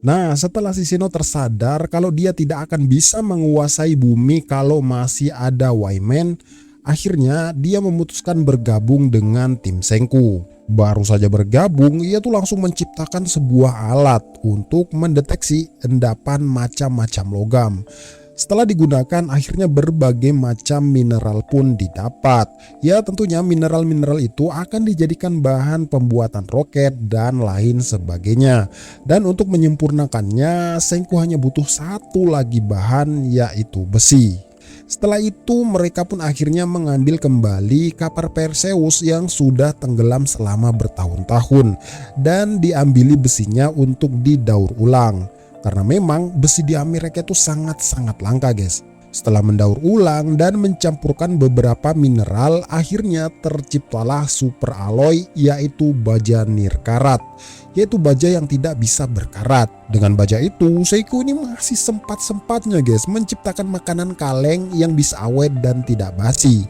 Nah, setelah si Seno tersadar kalau dia tidak akan bisa menguasai bumi kalau masih ada Wyman, akhirnya dia memutuskan bergabung dengan tim Senku. Baru saja bergabung, ia tuh langsung menciptakan sebuah alat untuk mendeteksi endapan macam-macam logam. Setelah digunakan, akhirnya berbagai macam mineral pun didapat. Ya, tentunya mineral-mineral itu akan dijadikan bahan pembuatan roket dan lain sebagainya. Dan untuk menyempurnakannya, Senku hanya butuh satu lagi bahan, yaitu besi. Setelah itu mereka pun akhirnya mengambil kembali kapal Perseus yang sudah tenggelam selama bertahun-tahun dan diambili besinya untuk didaur ulang. Karena memang besi di Amerika itu sangat-sangat langka, guys. Setelah mendaur ulang dan mencampurkan beberapa mineral, akhirnya terciptalah super alloy, yaitu baja nirkarat, yaitu baja yang tidak bisa berkarat. Dengan baja itu, Seiko ini masih sempat-sempatnya, guys, menciptakan makanan kaleng yang bisa awet dan tidak basi,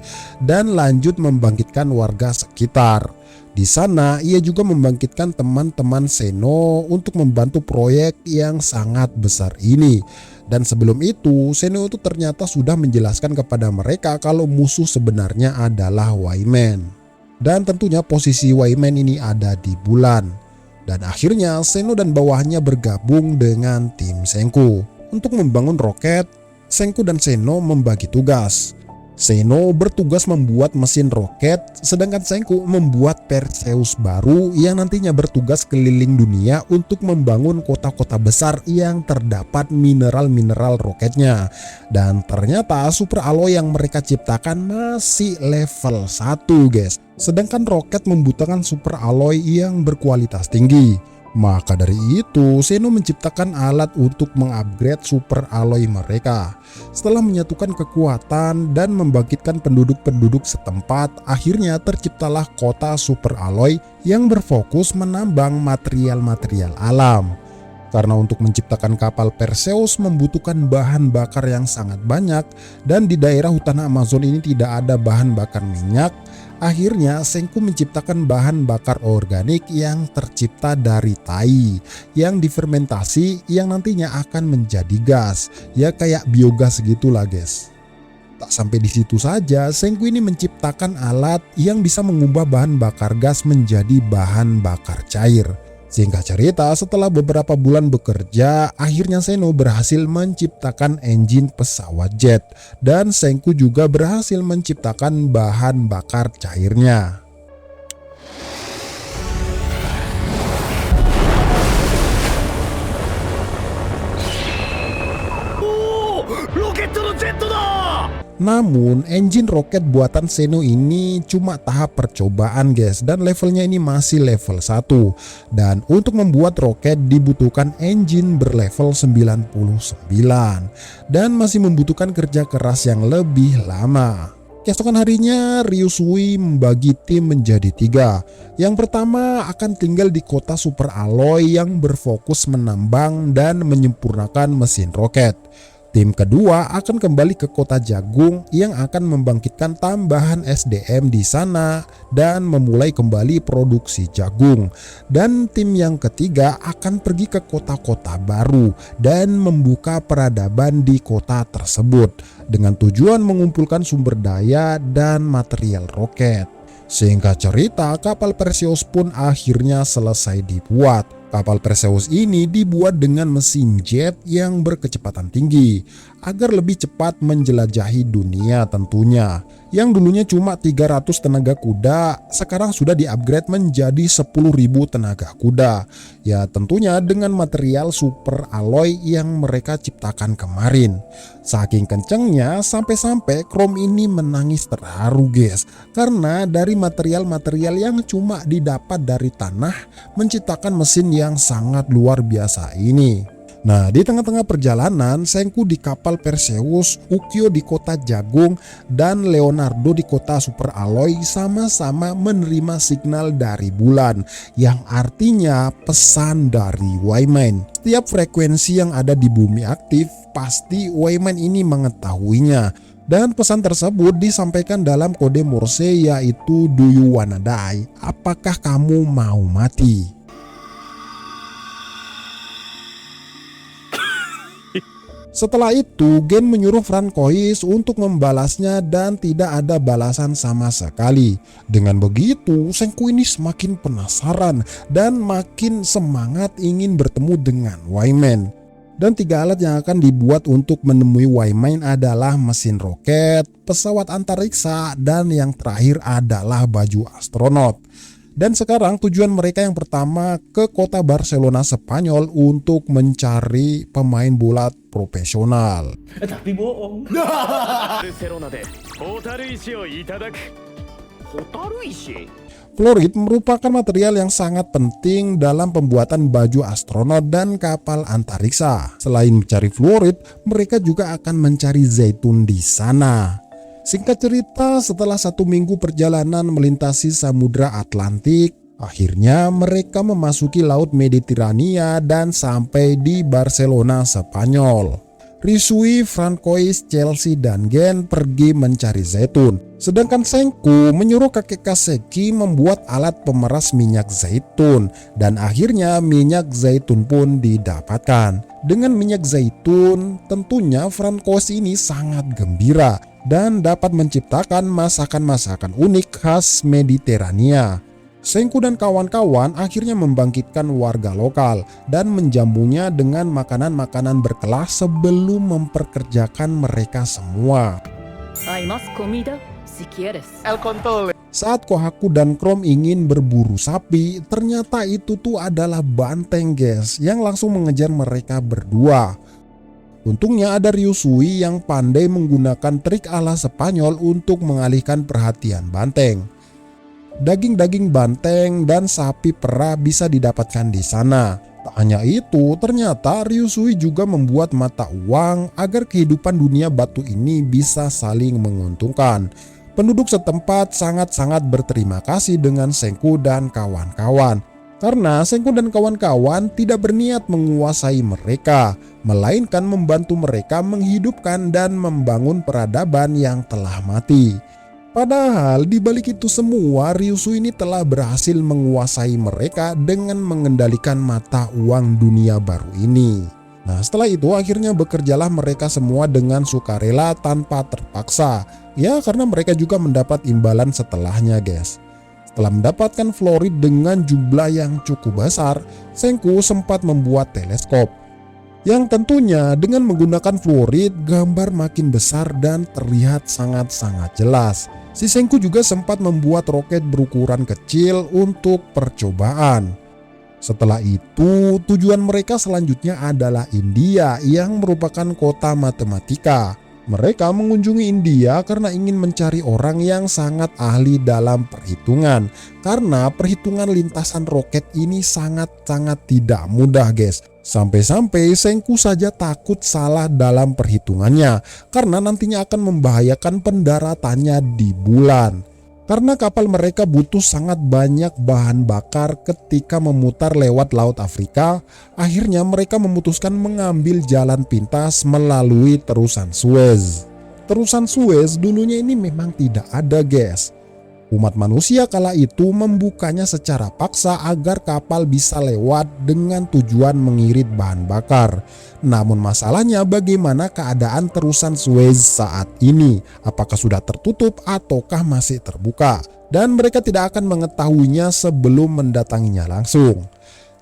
dan lanjut membangkitkan warga sekitar. Di sana ia juga membangkitkan teman-teman Seno untuk membantu proyek yang sangat besar ini. Dan sebelum itu Seno itu ternyata sudah menjelaskan kepada mereka kalau musuh sebenarnya adalah Wyman. Dan tentunya posisi Wyman ini ada di bulan. Dan akhirnya Seno dan bawahnya bergabung dengan tim Senku. Untuk membangun roket, Senku dan Seno membagi tugas. Seno bertugas membuat mesin roket, sedangkan Senku membuat Perseus baru yang nantinya bertugas keliling dunia untuk membangun kota-kota besar yang terdapat mineral-mineral roketnya. Dan ternyata super alloy yang mereka ciptakan masih level 1, guys. Sedangkan roket membutuhkan super alloy yang berkualitas tinggi. Maka dari itu, Seno menciptakan alat untuk mengupgrade super alloy mereka. Setelah menyatukan kekuatan dan membangkitkan penduduk-penduduk setempat, akhirnya terciptalah kota super alloy yang berfokus menambang material-material alam. Karena untuk menciptakan kapal Perseus membutuhkan bahan bakar yang sangat banyak dan di daerah hutan Amazon ini tidak ada bahan bakar minyak. Akhirnya Senku menciptakan bahan bakar organik yang tercipta dari tai yang difermentasi yang nantinya akan menjadi gas. Ya kayak biogas gitulah, guys. Tak sampai di situ saja, Senku ini menciptakan alat yang bisa mengubah bahan bakar gas menjadi bahan bakar cair. Singkat cerita, setelah beberapa bulan bekerja, akhirnya Seno berhasil menciptakan engine pesawat jet dan Senku juga berhasil menciptakan bahan bakar cairnya. Namun engine roket buatan Seno ini cuma tahap percobaan, guys, dan levelnya ini masih level 1. Dan untuk membuat roket dibutuhkan engine berlevel 99 dan masih membutuhkan kerja keras yang lebih lama. Keesokan harinya Ryusui membagi tim menjadi 3. Yang pertama akan tinggal di kota super alloy yang berfokus menambang dan menyempurnakan mesin roket. Tim kedua akan kembali ke kota jagung yang akan membangkitkan tambahan SDM di sana dan memulai kembali produksi jagung. Dan tim yang ketiga akan pergi ke kota-kota baru dan membuka peradaban di kota tersebut dengan tujuan mengumpulkan sumber daya dan material roket. Singkat cerita, kapal Perseus pun akhirnya selesai dibuat. Kapal Perseus ini dibuat dengan mesin jet yang berkecepatan tinggi agar lebih cepat menjelajahi dunia tentunya. Yang dulunya cuma 300 tenaga kuda, sekarang sudah di-upgrade menjadi 10.000 tenaga kuda. Ya tentunya dengan material super alloy yang mereka ciptakan kemarin. Saking kencengnya sampai-sampai Chrome ini menangis terharu, guys. Karena dari material-material yang cuma didapat dari tanah menciptakan mesin yang sangat luar biasa ini. Nah, di tengah-tengah perjalanan, Senku di kapal Perseus, Ukyo di kota jagung, dan Leonardo di kota super alloy sama-sama menerima signal dari bulan yang artinya pesan dari Wyman. Setiap frekuensi yang ada di bumi aktif, pasti Wyman ini mengetahuinya. Dan pesan tersebut disampaikan dalam kode Morse, yaitu "Do you wanna die?" Apakah kamu mau mati? Setelah itu, Gen menyuruh Francois untuk membalasnya dan tidak ada balasan sama sekali. Dengan begitu, Senku ini semakin penasaran dan makin semangat ingin bertemu dengan Wyman. Dan 3 alat yang akan dibuat untuk menemui Wyman adalah mesin roket, pesawat antariksa, dan yang terakhir adalah baju astronot. Dan sekarang tujuan mereka yang pertama ke kota Barcelona Spanyol untuk mencari pemain bola profesional. Tapi bohong. Fluorid merupakan material yang sangat penting dalam pembuatan baju astronot dan kapal antariksa. Selain mencari fluorid, mereka juga akan mencari zaitun di sana. Singkat cerita, setelah 1 minggu perjalanan melintasi Samudra Atlantik, akhirnya mereka memasuki Laut Mediterania dan sampai di Barcelona, Spanyol. Risui, Francois, Chelsea, dan Gen pergi mencari zaitun. Sedangkan Senku menyuruh kakek Kaseki membuat alat pemeras minyak zaitun. Dan akhirnya minyak zaitun pun didapatkan. Dengan minyak zaitun, tentunya Francois ini sangat gembira dan dapat menciptakan masakan-masakan unik khas Mediterania. Senku dan kawan-kawan akhirnya membangkitkan warga lokal dan menjamunya dengan makanan-makanan berkelas sebelum memperkerjakan mereka semua. Saat Kohaku dan Chrome ingin berburu sapi, ternyata itu tuh adalah banteng, guys, yang langsung mengejar mereka berdua. Untungnya ada Ryusui yang pandai menggunakan trik ala Spanyol untuk mengalihkan perhatian banteng. Daging-daging banteng dan sapi perah bisa didapatkan di sana. Tak hanya itu, ternyata Ryusui juga membuat mata uang agar kehidupan dunia batu ini bisa saling menguntungkan. Penduduk setempat sangat-sangat berterima kasih dengan Senku dan kawan-kawan. Karena Senku dan kawan-kawan tidak berniat menguasai mereka, melainkan membantu mereka menghidupkan dan membangun peradaban yang telah mati. Padahal di balik itu semua, Ryusui ini telah berhasil menguasai mereka dengan mengendalikan mata uang dunia baru ini. Nah, setelah itu akhirnya bekerjalah mereka semua dengan sukarela tanpa terpaksa. Ya, karena mereka juga mendapat imbalan setelahnya, guys. Setelah mendapatkan fluorid dengan jumlah yang cukup besar, Senku sempat membuat teleskop. Yang tentunya dengan menggunakan fluorid, gambar makin besar dan terlihat sangat-sangat jelas. Si Senku juga sempat membuat roket berukuran kecil untuk percobaan. Setelah itu, tujuan mereka selanjutnya adalah India yang merupakan kota matematika. Mereka mengunjungi India karena ingin mencari orang yang sangat ahli dalam perhitungan. Karena perhitungan lintasan roket ini sangat-sangat tidak mudah, guys. Sampai-sampai Senku saja takut salah dalam perhitungannya karena nantinya akan membahayakan pendaratannya di bulan. Karena kapal mereka butuh sangat banyak bahan bakar ketika memutar lewat Laut Afrika, akhirnya mereka memutuskan mengambil jalan pintas melalui terusan Suez. Terusan Suez dulunya ini memang tidak ada, guys. Umat manusia kala itu membukanya secara paksa agar kapal bisa lewat dengan tujuan mengirit bahan bakar. Namun masalahnya bagaimana keadaan terusan Suez saat ini? Apakah sudah tertutup ataukah masih terbuka? Dan mereka tidak akan mengetahuinya sebelum mendatanginya langsung.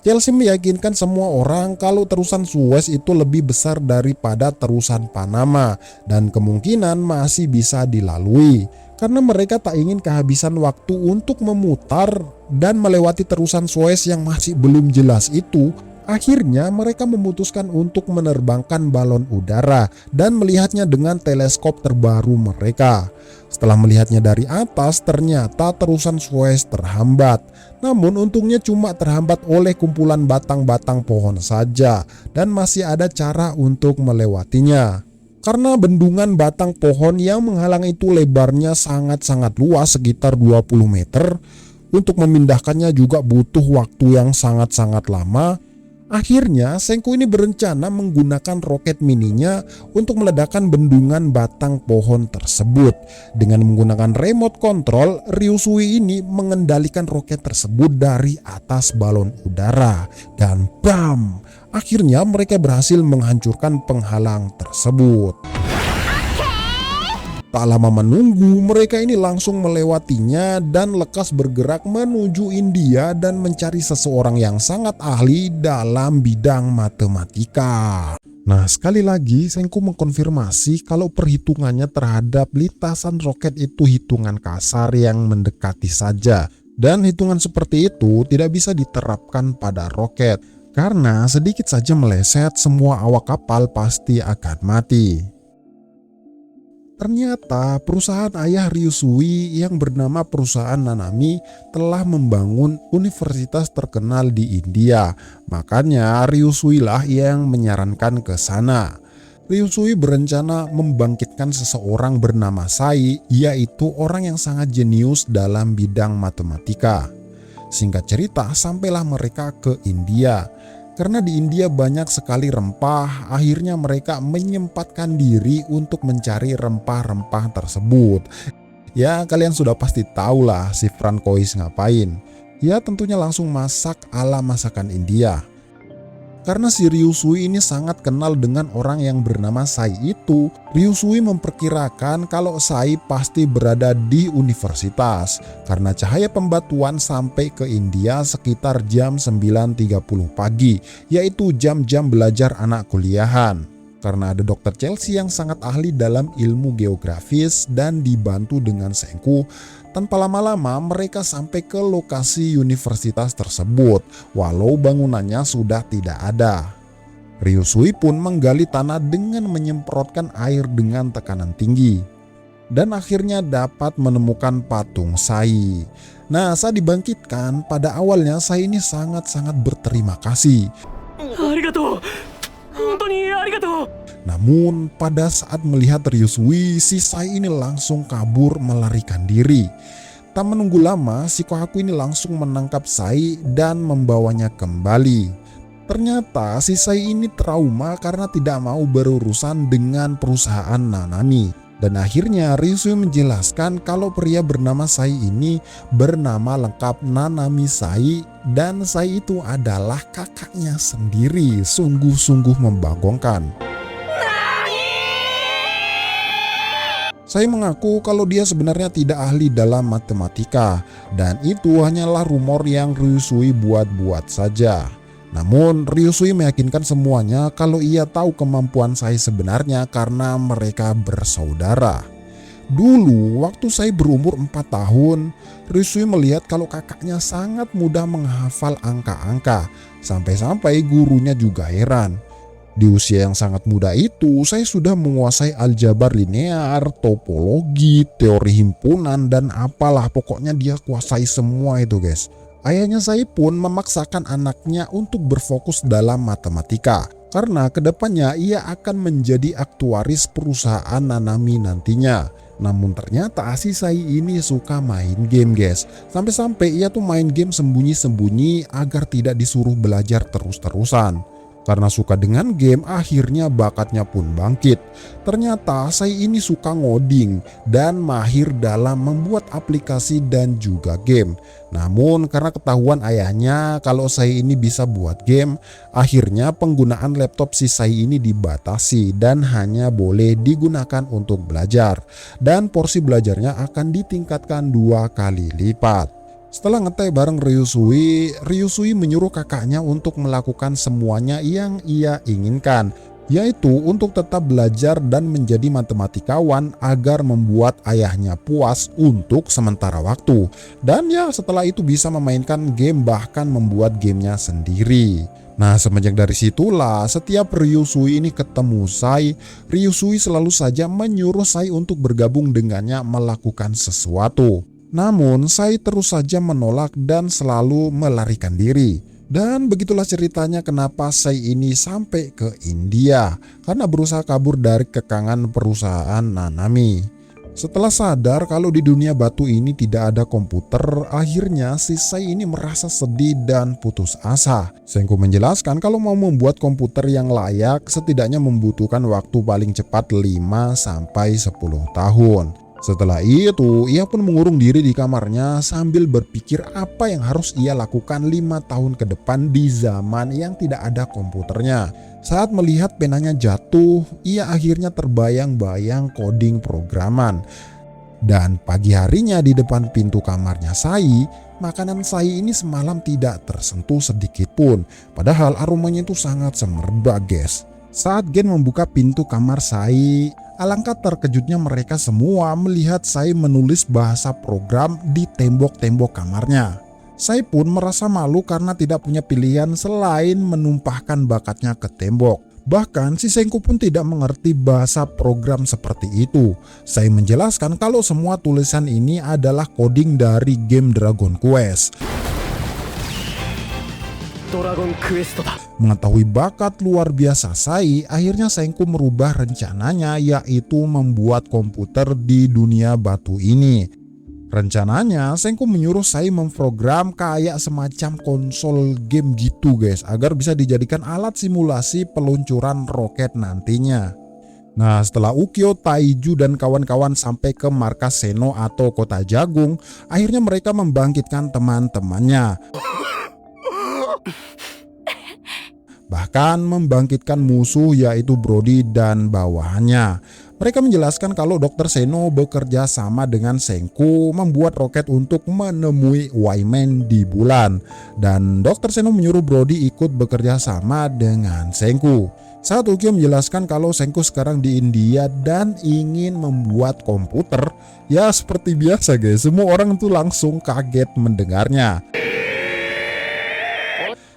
Chelsea meyakinkan semua orang kalau terusan Suez itu lebih besar daripada terusan Panama dan kemungkinan masih bisa dilalui. Karena mereka tak ingin kehabisan waktu untuk memutar dan melewati terusan Suez yang masih belum jelas itu, akhirnya mereka memutuskan untuk menerbangkan balon udara dan melihatnya dengan teleskop terbaru mereka. Setelah melihatnya dari atas, ternyata terusan Suez terhambat. Namun untungnya cuma terhambat oleh kumpulan batang-batang pohon saja dan masih ada cara untuk melewatinya. Karena bendungan batang pohon yang menghalang itu lebarnya sangat-sangat luas, sekitar 20 meter. Untuk memindahkannya juga butuh waktu yang sangat-sangat lama. Akhirnya Senku ini berencana menggunakan roket mininya untuk meledakkan bendungan batang pohon tersebut. Dengan menggunakan remote control, Ryusui ini mengendalikan roket tersebut dari atas balon udara. Dan bam! Akhirnya mereka berhasil menghancurkan penghalang tersebut. Tak lama menunggu, mereka ini langsung melewatinya dan lekas bergerak menuju India dan mencari seseorang yang sangat ahli dalam bidang matematika. Nah, sekali lagi Sengku mengkonfirmasi kalau perhitungannya terhadap lintasan roket itu hitungan kasar yang mendekati saja. Dan hitungan seperti itu tidak bisa diterapkan pada roket, karena sedikit saja meleset semua awak kapal pasti akan mati. Ternyata perusahaan ayah Ryusui yang bernama perusahaan Nanami telah membangun universitas terkenal di India. Makanya Ryusui lah yang menyarankan ke sana. Ryusui berencana membangkitkan seseorang bernama Sai, yaitu orang yang sangat jenius dalam bidang matematika. Singkat cerita, sampailah mereka ke India. Karena di India banyak sekali rempah, akhirnya mereka menyempatkan diri untuk mencari rempah-rempah tersebut. Ya, kalian sudah pasti tahu lah si Francois ngapain. Ya, tentunya langsung masak ala masakan India. Karena si Ryusui ini sangat kenal dengan orang yang bernama Sai itu, Ryusui memperkirakan kalau Sai pasti berada di universitas. Karena cahaya pembatuan sampai ke India sekitar jam 9.30 pagi, yaitu jam-jam belajar anak kuliahan. Karena ada Dr. Chelsea yang sangat ahli dalam ilmu geografis dan dibantu dengan Sengku, tanpa lama-lama mereka sampai ke lokasi universitas tersebut, walau bangunannya sudah tidak ada. Ryusui pun menggali tanah dengan menyemprotkan air dengan tekanan tinggi. Dan akhirnya dapat menemukan patung Sai. Nah, saat dibangkitkan, pada awalnya Sai ini sangat-sangat berterima kasih. Arigatou. Namun pada saat melihat Ryusui, si Sai ini langsung kabur melarikan diri. Tak menunggu lama, si Kohaku ini langsung menangkap Sai dan membawanya kembali. Ternyata si Sai ini trauma karena tidak mau berurusan dengan perusahaan Nanami. Dan akhirnya Ryusui menjelaskan kalau pria bernama Sai ini bernama lengkap Nanami Sai, dan Sai itu adalah kakaknya sendiri. Sungguh-sungguh membagongkan. Sai mengaku kalau dia sebenarnya tidak ahli dalam matematika, dan itu hanyalah rumor yang Ryusui buat-buat saja. Namun Ryusui meyakinkan semuanya kalau ia tahu kemampuan Sai sebenarnya karena mereka bersaudara. Dulu waktu Sai berumur 4 tahun, Ryusui melihat kalau kakaknya sangat mudah menghafal angka-angka, sampai-sampai gurunya juga heran. Di usia yang sangat muda itu, saya sudah menguasai aljabar linear, topologi, teori himpunan, dan apalah, pokoknya dia kuasai semua itu guys. Ayahnya saya pun memaksakan anaknya untuk berfokus dalam matematika, karena kedepannya ia akan menjadi aktuaris perusahaan Nanami nantinya. Namun ternyata si Sai ini suka main game guys. Sampai-sampai ia tuh main game sembunyi-sembunyi agar tidak disuruh belajar terus-terusan. Karena suka dengan game, akhirnya bakatnya pun bangkit. Ternyata Sai ini suka ngoding dan mahir dalam membuat aplikasi dan juga game. Namun karena ketahuan ayahnya kalau Sai ini bisa buat game, akhirnya penggunaan laptop si Sai ini dibatasi dan hanya boleh digunakan untuk belajar. Dan porsi belajarnya akan ditingkatkan 2 kali lipat. Setelah ngeteh bareng Ryusui menyuruh kakaknya untuk melakukan semuanya yang ia inginkan, yaitu untuk tetap belajar dan menjadi matematikawan agar membuat ayahnya puas untuk sementara waktu. Dan ya setelah itu bisa memainkan game, bahkan membuat gamenya sendiri. Nah, semenjak dari situlah setiap Ryusui ini ketemu Sai, Ryusui selalu saja menyuruh Sai untuk bergabung dengannya melakukan sesuatu. Namun Sai terus saja menolak dan selalu melarikan diri. Dan begitulah ceritanya kenapa Sai ini sampai ke India, karena berusaha kabur dari kekangan perusahaan Nanami. Setelah sadar kalau di dunia batu ini tidak ada komputer, akhirnya si Sai ini merasa sedih dan putus asa. Sengku menjelaskan kalau mau membuat komputer yang layak setidaknya membutuhkan waktu paling cepat 5-10 tahun. Setelah itu, ia pun mengurung diri di kamarnya sambil berpikir apa yang harus ia lakukan 5 tahun ke depan di zaman yang tidak ada komputernya. Saat melihat penanya jatuh, ia akhirnya terbayang-bayang coding programan. Dan pagi harinya di depan pintu kamarnya Sai, makanan Sai ini semalam tidak tersentuh sedikit pun. Padahal aromanya itu sangat semerbak, guys. Saat Gen membuka pintu kamar Sai, alangkah terkejutnya mereka semua melihat Sai menulis bahasa program di tembok-tembok kamarnya. Sai pun merasa malu karena tidak punya pilihan selain menumpahkan bakatnya ke tembok. Bahkan si Senku pun tidak mengerti bahasa program seperti itu. Sai menjelaskan kalau semua tulisan ini adalah coding dari game Dragon Quest. Mengetahui bakat luar biasa Sai, akhirnya Senku merubah rencananya, yaitu membuat komputer di dunia batu ini. Rencananya Senku menyuruh Sai memprogram kayak semacam konsol game gitu, guys, agar bisa dijadikan alat simulasi peluncuran roket nantinya. Nah, setelah Ukyo, Taiju dan kawan-kawan sampai ke markas Seno atau kota jagung, akhirnya mereka membangkitkan teman-temannya. Bahkan membangkitkan musuh yaitu Brody dan bawahannya. Mereka menjelaskan kalau Dr. Seno bekerja sama dengan Senku membuat roket untuk menemui Wyman di bulan. Dan Dr. Seno menyuruh Brody ikut bekerja sama dengan Senku. Saat Ukyo menjelaskan kalau Senku sekarang di India dan ingin membuat komputer, ya seperti biasa guys, semua orang tuh langsung kaget mendengarnya.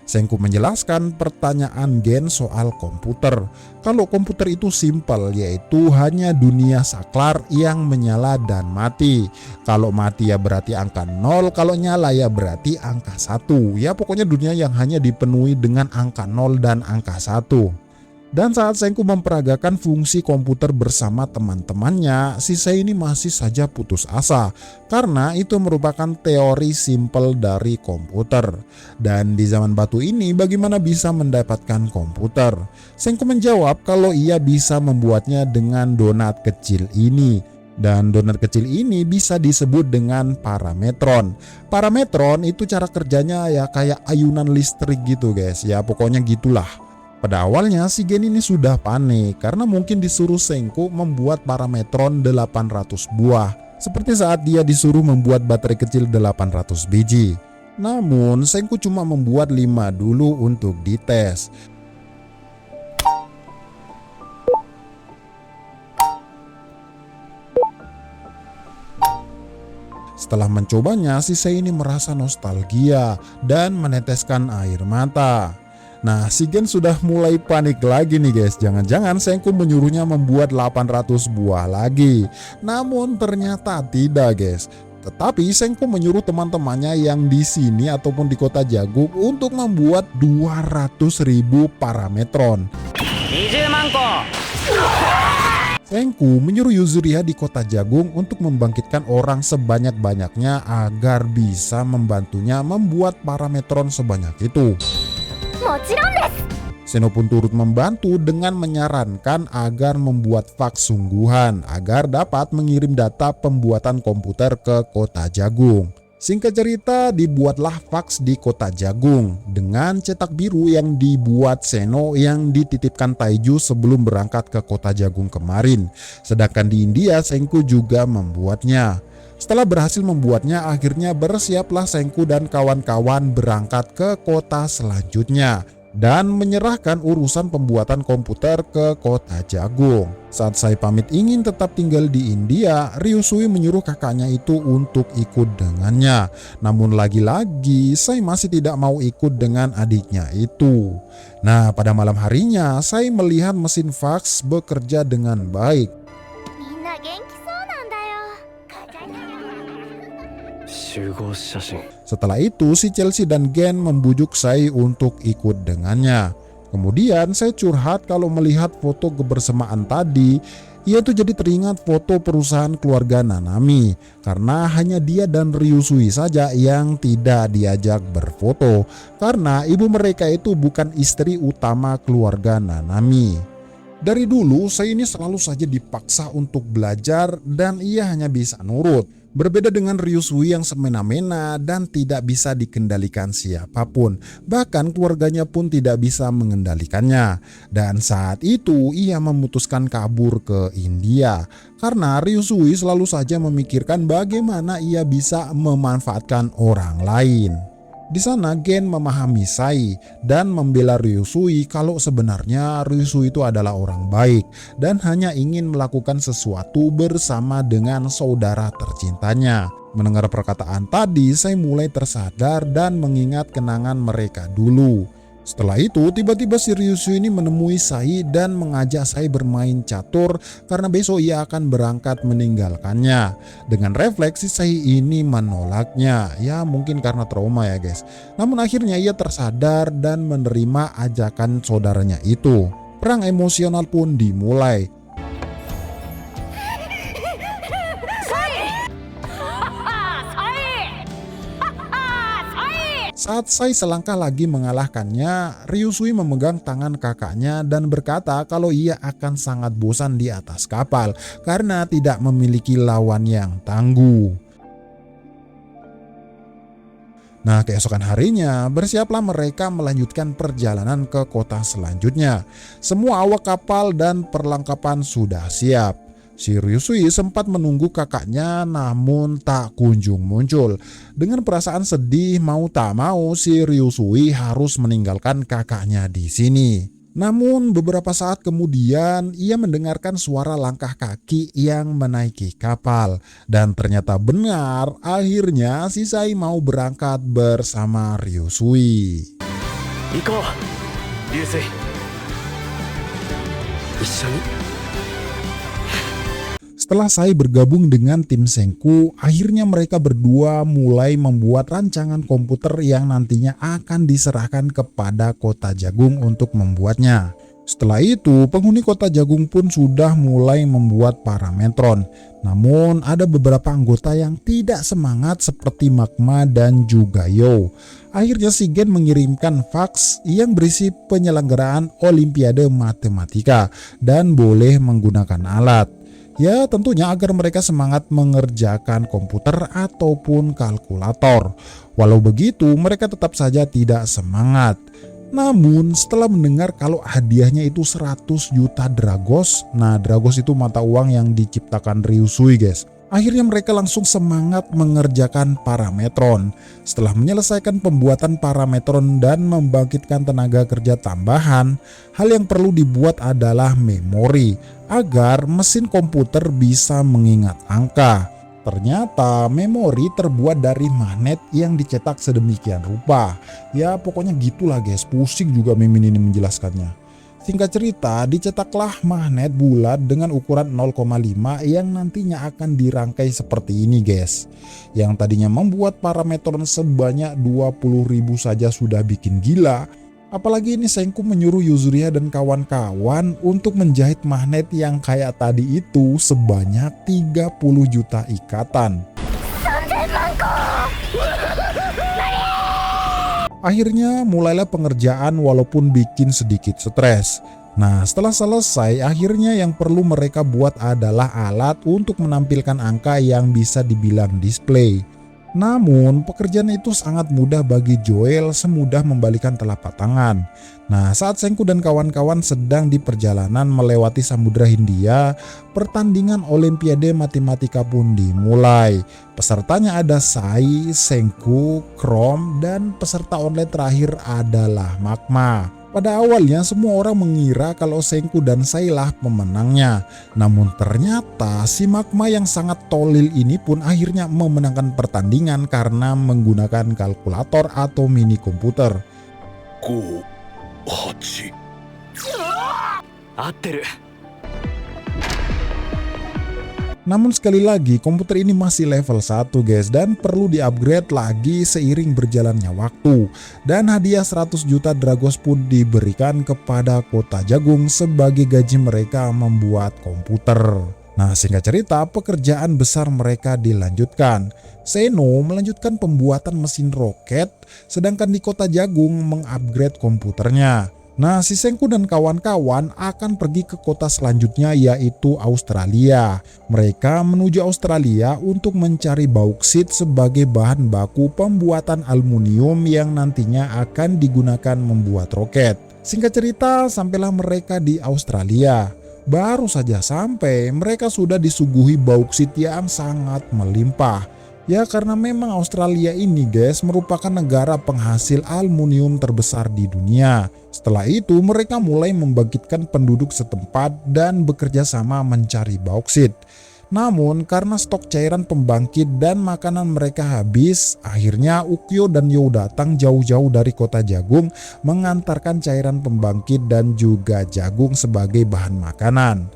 Senku menjelaskan pertanyaan Gen soal komputer. Kalau komputer itu simpel, yaitu hanya dunia saklar yang menyala dan mati. Kalau mati ya berarti angka 0, kalau nyala ya berarti angka 1. Ya pokoknya dunia yang hanya dipenuhi dengan angka 0 dan angka 1. Dan saat Senku memperagakan fungsi komputer bersama teman-temannya, si Sai ini masih saja putus asa karena itu merupakan teori simpel dari komputer. Dan di zaman batu ini bagaimana bisa mendapatkan komputer? Senku menjawab kalau ia bisa membuatnya dengan donat kecil ini. Dan donat kecil ini bisa disebut dengan parametron. Parametron itu cara kerjanya ya kayak ayunan listrik gitu guys. Ya pokoknya gitulah. Pada awalnya si Gen ini sudah panik karena mungkin disuruh Senku membuat parametron 800 buah. Seperti saat dia disuruh membuat baterai kecil 800 biji. Namun Senku cuma membuat 5 dulu untuk dites. Setelah mencobanya, si Sai ini merasa nostalgia dan meneteskan air mata. Nah, si Gen sudah mulai panik lagi nih guys. Jangan-jangan Senku menyuruhnya membuat 800 buah lagi. Namun ternyata tidak guys. Tetapi Senku menyuruh teman-temannya yang di sini ataupun di kota jagung untuk membuat 200.000 parametron. Senku menyuruh Yuzuriha di kota jagung untuk membangkitkan orang sebanyak-banyaknya agar bisa membantunya membuat parametron sebanyak itu. Seno pun turut membantu dengan menyarankan agar membuat fax sungguhan agar dapat mengirim data pembuatan komputer ke kota jagung. Singkat cerita, dibuatlah fax di kota jagung dengan cetak biru yang dibuat Seno yang dititipkan Taiju sebelum berangkat ke kota jagung kemarin. Sedangkan di India, Senku juga membuatnya. Setelah berhasil membuatnya, akhirnya bersiaplah Senku dan kawan-kawan berangkat ke kota selanjutnya dan menyerahkan urusan pembuatan komputer ke kota jagung. Saat Sai pamit ingin tetap tinggal di India, Ryusui menyuruh kakaknya itu untuk ikut dengannya. Namun lagi-lagi Sai masih tidak mau ikut dengan adiknya itu. Nah, pada malam harinya Sai melihat mesin fax bekerja dengan baik. Setelah itu si Chelsea dan Gen membujuk Sai untuk ikut dengannya. Kemudian Sai curhat kalau melihat foto kebersamaan tadi, ia tuh jadi teringat foto perusahaan keluarga Nanami karena hanya dia dan Ryusui saja yang tidak diajak berfoto karena ibu mereka itu bukan istri utama keluarga Nanami. Dari dulu, Sei ini selalu saja dipaksa untuk belajar dan ia hanya bisa nurut. Berbeda dengan Ryusui yang semena-mena dan tidak bisa dikendalikan siapapun. Bahkan keluarganya pun tidak bisa mengendalikannya. Dan saat itu ia memutuskan kabur ke India. Karena Ryusui selalu saja memikirkan bagaimana ia bisa memanfaatkan orang lain. Di sana Gen memahami Sai dan membela Ryusui kalau sebenarnya Ryusui itu adalah orang baik dan hanya ingin melakukan sesuatu bersama dengan saudara tercintanya. Mendengar perkataan tadi, Sai mulai tersadar dan mengingat kenangan mereka dulu. Setelah itu, tiba-tiba si Ryusui ini menemui Sai dan mengajak Sai bermain catur karena besok ia akan berangkat meninggalkannya. Dengan refleksi Sai ini menolaknya, ya mungkin karena trauma ya guys. Namun akhirnya ia tersadar dan menerima ajakan saudaranya itu. Perang emosional pun dimulai. Saat Sai selangkah lagi mengalahkannya, Ryusui memegang tangan kakaknya dan berkata kalau ia akan sangat bosan di atas kapal karena tidak memiliki lawan yang tangguh. Nah, keesokan harinya bersiaplah mereka melanjutkan perjalanan ke kota selanjutnya. Semua awak kapal dan perlengkapan sudah siap. Si Ryusui sempat menunggu kakaknya namun tak kunjung muncul. Dengan perasaan sedih mau tak mau si Ryusui harus meninggalkan kakaknya di sini. Namun beberapa saat kemudian ia mendengarkan suara langkah kaki yang menaiki kapal. Dan ternyata benar, akhirnya si Sai mau berangkat bersama Ryusui. Iko, Ryusui. Ishoni. Setelah Sai bergabung dengan tim Senku, akhirnya mereka berdua mulai membuat rancangan komputer yang nantinya akan diserahkan kepada Kota Jagung untuk membuatnya. Setelah itu, penghuni Kota Jagung pun sudah mulai membuat parametron. Namun ada beberapa anggota yang tidak semangat seperti Magma dan juga Yo. Akhirnya si Gen mengirimkan fax yang berisi penyelenggaraan Olimpiade Matematika dan boleh menggunakan alat. Ya tentunya agar mereka semangat mengerjakan komputer ataupun kalkulator. Walau begitu mereka tetap saja tidak semangat. Namun setelah mendengar kalau hadiahnya itu 100 juta Dragos. Nah Dragos itu mata uang yang diciptakan Ryusui guys. Akhirnya mereka langsung semangat mengerjakan parametron. Setelah menyelesaikan pembuatan parametron dan membangkitkan tenaga kerja tambahan, hal yang perlu dibuat adalah memori agar mesin komputer bisa mengingat angka. Ternyata memori terbuat dari magnet yang dicetak sedemikian rupa. Ya pokoknya gitulah guys, pusing juga Mimin ini menjelaskannya. Singkat cerita, dicetaklah magnet bulat dengan ukuran 0,5 yang nantinya akan dirangkai seperti ini guys. Yang tadinya membuat parametron sebanyak 20.000 saja sudah bikin gila. Apalagi ini Senku menyuruh Yuzuriha dan kawan-kawan untuk menjahit magnet yang kayak tadi itu sebanyak 30 juta ikatan. Akhirnya mulailah pengerjaan walaupun bikin sedikit stres. Nah setelah selesai akhirnya yang perlu mereka buat adalah alat untuk menampilkan angka yang bisa dibilang display. Namun pekerjaan itu sangat mudah bagi Joel, semudah membalikan telapak tangan. Nah saat Senku dan kawan-kawan sedang di perjalanan melewati Samudra Hindia, pertandingan Olimpiade Matematika pun dimulai. Pesertanya ada Sai, Senku, Chrome, dan peserta online terakhir adalah Magma. Pada awalnya semua orang mengira kalau Senku dan Sai lah pemenangnya. Namun ternyata si Magma yang sangat tolil ini pun akhirnya memenangkan pertandingan karena menggunakan kalkulator atau mini komputer. 5、8。合ってる。 Namun sekali lagi komputer ini masih level 1 guys dan perlu di-upgrade lagi seiring berjalannya waktu. Dan hadiah 100 juta Dragos pun diberikan kepada Kota Jagung sebagai gaji mereka membuat komputer. Nah singkat cerita pekerjaan besar mereka dilanjutkan. Seno melanjutkan pembuatan mesin roket sedangkan di Kota Jagung mengupgrade komputernya. Nah, si Senku dan kawan-kawan akan pergi ke kota selanjutnya yaitu Australia. Mereka menuju Australia untuk mencari bauksit sebagai bahan baku pembuatan aluminium yang nantinya akan digunakan membuat roket. Singkat cerita, sampailah mereka di Australia. Baru saja sampai, mereka sudah disuguhi bauksit yang sangat melimpah. Ya, karena memang Australia ini guys merupakan negara penghasil aluminium terbesar di dunia. Setelah itu mereka mulai membangkitkan penduduk setempat dan bekerja sama mencari bauksit. Namun karena stok cairan pembangkit dan makanan mereka habis, akhirnya Ukyo dan You datang jauh-jauh dari kota jagung mengantarkan cairan pembangkit dan juga jagung sebagai bahan makanan.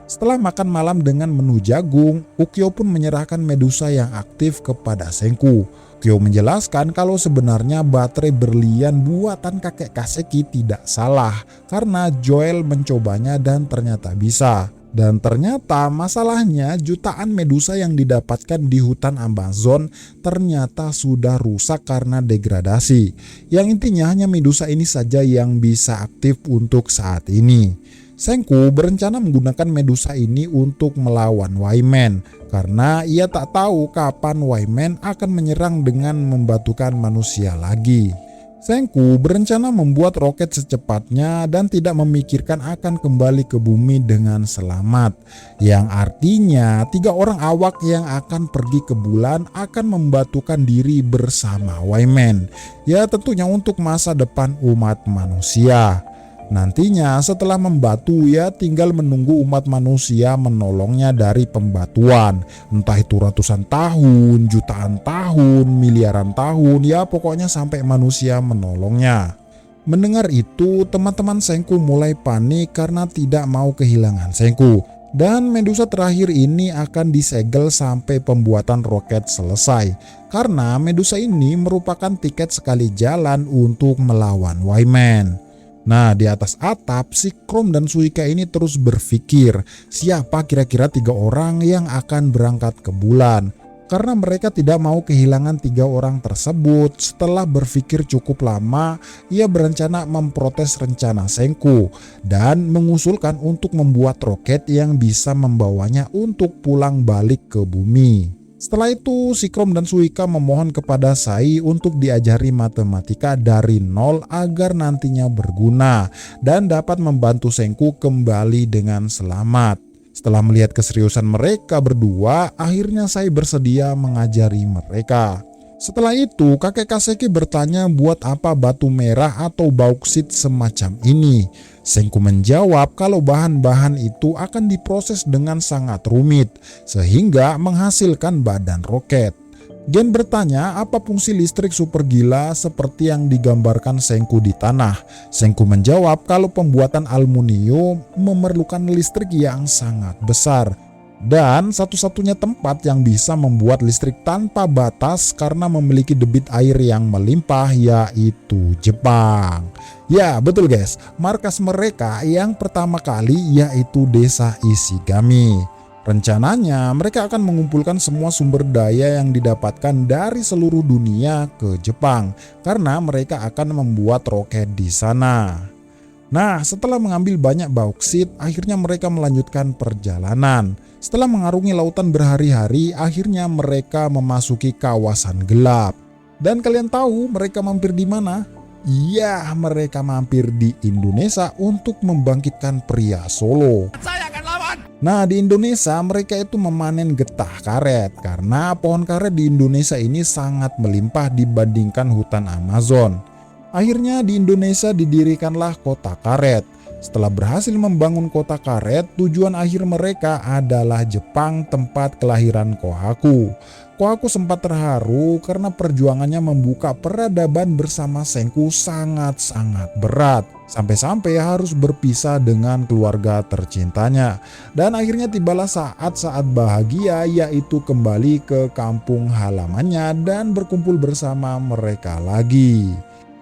Setelah makan malam dengan menu jagung, Ukyo pun menyerahkan Medusa yang aktif kepada Senku. Ukyo menjelaskan kalau sebenarnya baterai berlian buatan kakek Kaseki tidak salah karena Joel mencobanya dan ternyata bisa. Dan ternyata masalahnya jutaan Medusa yang didapatkan di hutan Amazon ternyata sudah rusak karena degradasi. Yang intinya hanya Medusa ini saja yang bisa aktif untuk saat ini. Senku berencana menggunakan Medusa ini untuk melawan Wyman karena ia tak tahu kapan Wyman akan menyerang dengan membatukan manusia lagi. Senku berencana membuat roket secepatnya dan tidak memikirkan akan kembali ke bumi dengan selamat. Yang artinya 3 orang awak yang akan pergi ke bulan akan membatukan diri bersama Wyman. Ya, tentunya untuk masa depan umat manusia. Nantinya setelah membatu ya tinggal menunggu umat manusia menolongnya dari pembatuan. Entah itu ratusan tahun, jutaan tahun, miliaran tahun, ya pokoknya sampai manusia menolongnya. Mendengar itu teman-teman Senku mulai panik karena tidak mau kehilangan Senku. Dan Medusa terakhir ini akan disegel sampai pembuatan roket selesai. Karena Medusa ini merupakan tiket sekali jalan untuk melawan Wyman. Nah, di atas atap, si Chrome dan Suika ini terus berpikir siapa kira-kira 3 orang yang akan berangkat ke bulan. Karena mereka tidak mau kehilangan 3 orang tersebut, setelah berpikir cukup lama, ia berencana memprotes rencana Senku dan mengusulkan untuk membuat roket yang bisa membawanya untuk pulang balik ke bumi. Setelah itu, si Chrome dan Suika memohon kepada Sai untuk diajari matematika dari nol agar nantinya berguna dan dapat membantu Senku kembali dengan selamat. Setelah melihat keseriusan mereka berdua, akhirnya Sai bersedia mengajari mereka. Setelah itu, kakek Kaseki bertanya buat apa batu merah atau bauksit semacam ini. Senku menjawab kalau bahan-bahan itu akan diproses dengan sangat rumit, sehingga menghasilkan badan roket. Gen bertanya apa fungsi listrik super gila seperti yang digambarkan Senku di tanah. Senku menjawab kalau pembuatan aluminium memerlukan listrik yang sangat besar. Dan satu-satunya tempat yang bisa membuat listrik tanpa batas karena memiliki debit air yang melimpah yaitu Jepang. Ya betul guys, markas mereka yang pertama kali yaitu desa Ishigami. Rencananya mereka akan mengumpulkan semua sumber daya yang didapatkan dari seluruh dunia ke Jepang karena mereka akan membuat roket di sana. Nah, setelah mengambil banyak bauksit, akhirnya mereka melanjutkan perjalanan. Setelah mengarungi lautan berhari-hari, akhirnya mereka memasuki kawasan gelap. Dan kalian tahu mereka mampir di mana? Ya, mereka mampir di Indonesia untuk membangkitkan pria Solo. Saya akan lawan. Nah, di Indonesia mereka itu memanen getah karet karena pohon karet di Indonesia ini sangat melimpah dibandingkan hutan Amazon. Akhirnya di Indonesia didirikanlah kota karet. Setelah berhasil membangun kota karet, tujuan akhir mereka adalah Jepang, tempat kelahiran Kohaku. Kohaku sempat terharu karena perjuangannya membuka peradaban bersama Senku sangat-sangat berat. Sampai-sampai harus berpisah dengan keluarga tercintanya. Dan akhirnya tibalah saat-saat bahagia, yaitu kembali ke kampung halamannya dan berkumpul bersama mereka lagi.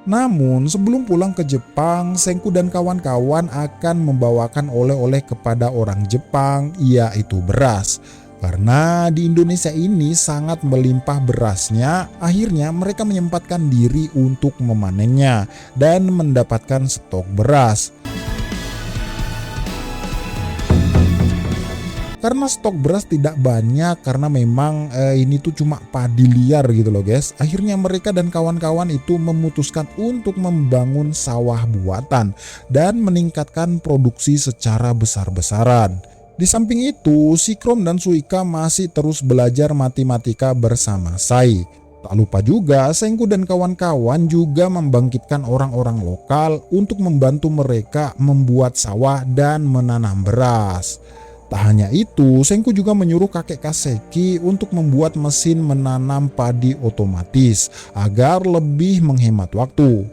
Namun sebelum pulang ke Jepang, Senku dan kawan-kawan akan membawakan oleh-oleh kepada orang Jepang, yaitu beras. Karena di Indonesia ini sangat melimpah berasnya, akhirnya mereka menyempatkan diri untuk memanennya dan mendapatkan stok beras. Karena stok beras tidak banyak, karena memang ini tuh cuma padi liar gitu loh guys. Akhirnya mereka dan kawan-kawan itu memutuskan untuk membangun sawah buatan dan meningkatkan produksi secara besar-besaran. Di samping itu, si Chrome dan Suika masih terus belajar matematika bersama Sai. Tak lupa juga, Senku dan kawan-kawan juga membangkitkan orang-orang lokal untuk membantu mereka membuat sawah dan menanam beras. Tak hanya itu, Senku juga menyuruh kakek Kaseki untuk membuat mesin menanam padi otomatis agar lebih menghemat waktu.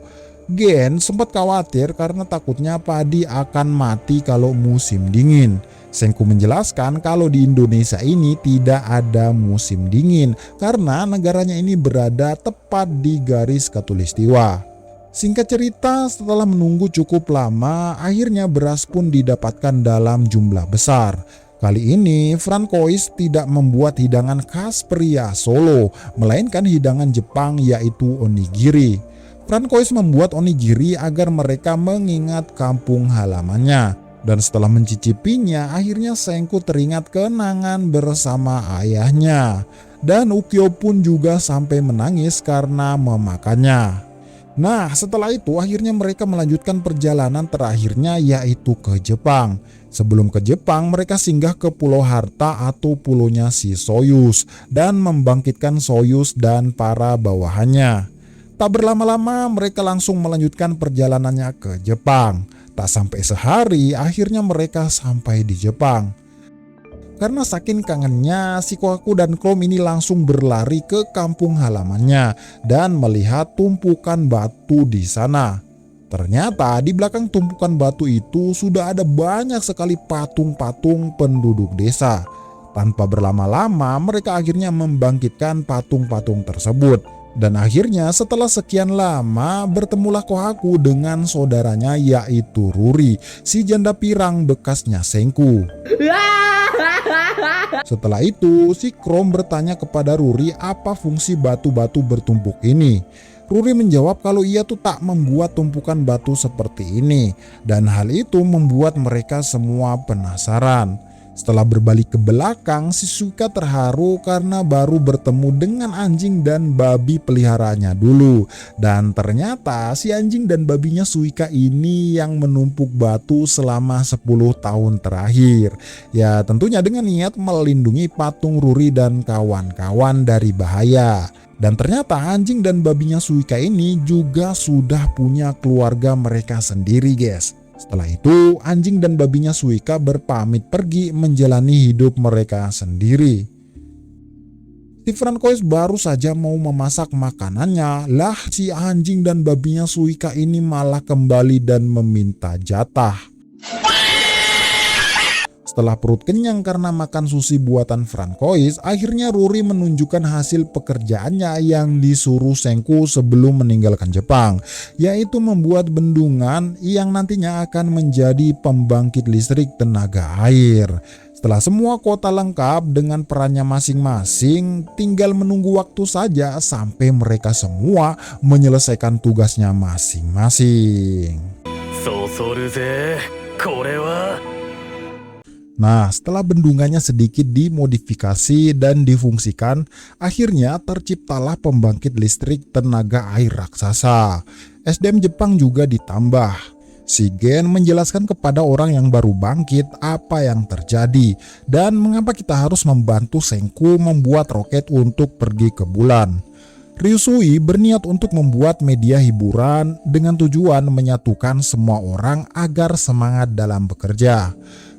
Gen sempat khawatir karena takutnya padi akan mati kalau musim dingin. Senku menjelaskan kalau di Indonesia ini tidak ada musim dingin karena negaranya ini berada tepat di garis khatulistiwa. Singkat cerita, setelah menunggu cukup lama, akhirnya beras pun didapatkan dalam jumlah besar. Kali ini, Francois tidak membuat hidangan khas pria Solo, melainkan hidangan Jepang yaitu onigiri. Francois membuat onigiri agar mereka mengingat kampung halamannya. Dan setelah mencicipinya, akhirnya Senku teringat kenangan bersama ayahnya. Dan Ukyo pun juga sampai menangis karena memakannya. Nah, setelah itu akhirnya mereka melanjutkan perjalanan terakhirnya yaitu ke Jepang. Sebelum ke Jepang, mereka singgah ke Pulau Harta atau pulaunya si Soyuz dan membangkitkan Soyuz dan para bawahannya. Tak berlama-lama mereka langsung melanjutkan perjalanannya ke Jepang. Tak sampai sehari, akhirnya mereka sampai di Jepang. Karena saking kangennya, si Kohaku dan Chrome ini langsung berlari ke kampung halamannya dan melihat tumpukan batu di sana. Ternyata di belakang tumpukan batu itu sudah ada banyak sekali patung-patung penduduk desa. Tanpa berlama-lama, mereka akhirnya membangkitkan patung-patung tersebut. Dan akhirnya setelah sekian lama bertemulah Kohaku dengan saudaranya yaitu Ruri, si janda pirang bekasnya Senku. Setelah itu, si Chrome bertanya kepada Ruri apa fungsi batu-batu bertumpuk ini. Ruri menjawab kalau ia tuh tak membuat tumpukan batu seperti ini, dan hal itu membuat mereka semua penasaran. Setelah berbalik ke belakang, si Suika terharu karena baru bertemu dengan anjing dan babi peliharaannya dulu. Dan ternyata si anjing dan babinya Suika ini yang menumpuk batu selama 10 tahun terakhir. Ya tentunya dengan niat melindungi patung Ruri dan kawan-kawan dari bahaya. Dan ternyata anjing dan babinya Suika ini juga sudah punya keluarga mereka sendiri guys. Setelah itu, anjing dan babinya Suika berpamit pergi menjalani hidup mereka sendiri. Si Francois baru saja mau memasak makanannya, lah si anjing dan babinya Suika ini malah kembali dan meminta jatah. Setelah perut kenyang karena makan sushi buatan Francois, akhirnya Ruri menunjukkan hasil pekerjaannya yang disuruh Senku sebelum meninggalkan Jepang, yaitu membuat bendungan yang nantinya akan menjadi pembangkit listrik tenaga air. Setelah semua kota lengkap dengan perannya masing-masing, tinggal menunggu waktu saja sampai mereka semua menyelesaikan tugasnya masing-masing. Nah, setelah bendungannya sedikit dimodifikasi dan difungsikan, akhirnya terciptalah pembangkit listrik tenaga air raksasa. SDM Jepang juga ditambah. Si Gen menjelaskan kepada orang yang baru bangkit apa yang terjadi dan mengapa kita harus membantu Senku membuat roket untuk pergi ke bulan. Ryusui berniat untuk membuat media hiburan dengan tujuan menyatukan semua orang agar semangat dalam bekerja.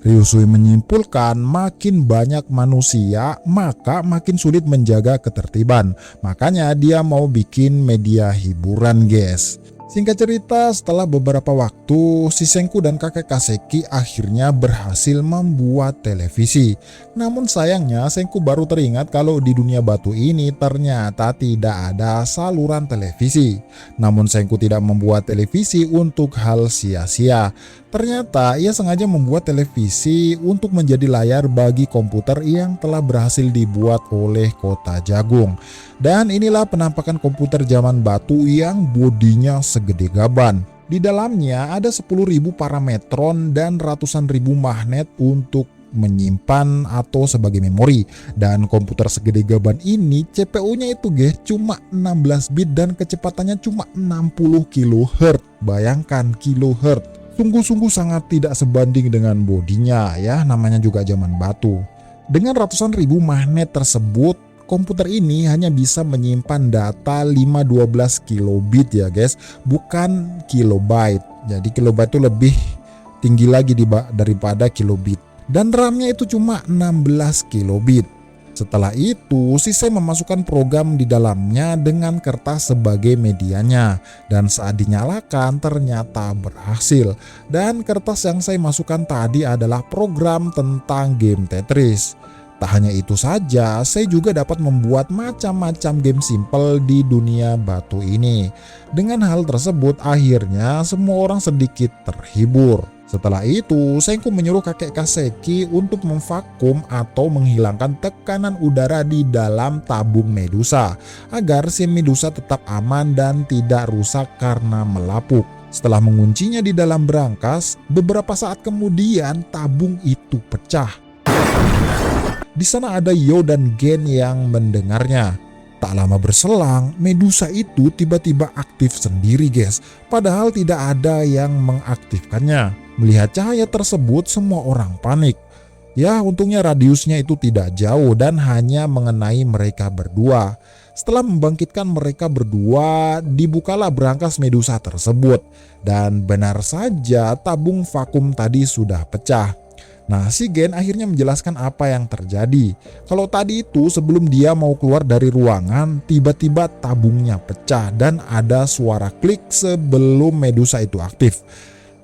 Ryusui menyimpulkan makin banyak manusia maka makin sulit menjaga ketertiban. Makanya dia mau bikin media hiburan guys. Singkat cerita, setelah beberapa waktu, si Senku dan kakek Kaseki akhirnya berhasil membuat televisi. Namun sayangnya, Senku baru teringat kalau di dunia batu ini ternyata tidak ada saluran televisi. Namun Senku tidak membuat televisi untuk hal sia-sia. Ternyata ia sengaja membuat televisi untuk menjadi layar bagi komputer yang telah berhasil dibuat oleh Kota Jagung. Dan inilah penampakan komputer zaman batu yang bodinya segede gaban. Di dalamnya ada 10.000 parametron dan ratusan ribu magnet untuk menyimpan atau sebagai memori. Dan komputer segede gaban ini CPU-nya itu guys cuma 16 bit dan kecepatannya cuma 60 kHz. Bayangkan kilohertz. Sungguh-sungguh sangat tidak sebanding dengan bodinya ya, namanya juga zaman batu. Dengan ratusan ribu magnet tersebut, komputer ini hanya bisa menyimpan data 512 kilobit ya guys, bukan kilobyte. Jadi kilobyte itu lebih tinggi lagi daripada kilobit. Dan RAM-nya itu cuma 16 kilobit. Setelah itu, Shisei memasukkan program di dalamnya dengan kertas sebagai medianya. Dan saat dinyalakan ternyata berhasil. Dan kertas yang saya masukkan tadi adalah program tentang game Tetris. Tak hanya itu saja, saya juga dapat membuat macam-macam game simple di dunia batu ini. Dengan hal tersebut, akhirnya semua orang sedikit terhibur. Setelah itu, Senku menyuruh kakek Kaseki untuk memvakum atau menghilangkan tekanan udara di dalam tabung Medusa agar si Medusa tetap aman dan tidak rusak karena melapuk. Setelah menguncinya di dalam berangkas, beberapa saat kemudian tabung itu pecah. Di sana ada Yo dan Gen yang mendengarnya. Tak lama berselang, Medusa itu tiba-tiba aktif sendiri guys, padahal tidak ada yang mengaktifkannya. Melihat cahaya tersebut, semua orang panik. Ya, untungnya radiusnya itu tidak jauh dan hanya mengenai mereka berdua. Setelah membangkitkan mereka berdua, dibukalah berangkas Medusa tersebut. Dan benar saja tabung vakum tadi sudah pecah. Nah, si Gen akhirnya menjelaskan apa yang terjadi. Kalau tadi itu sebelum dia mau keluar dari ruangan, tiba-tiba tabungnya pecah dan ada suara klik sebelum Medusa itu aktif.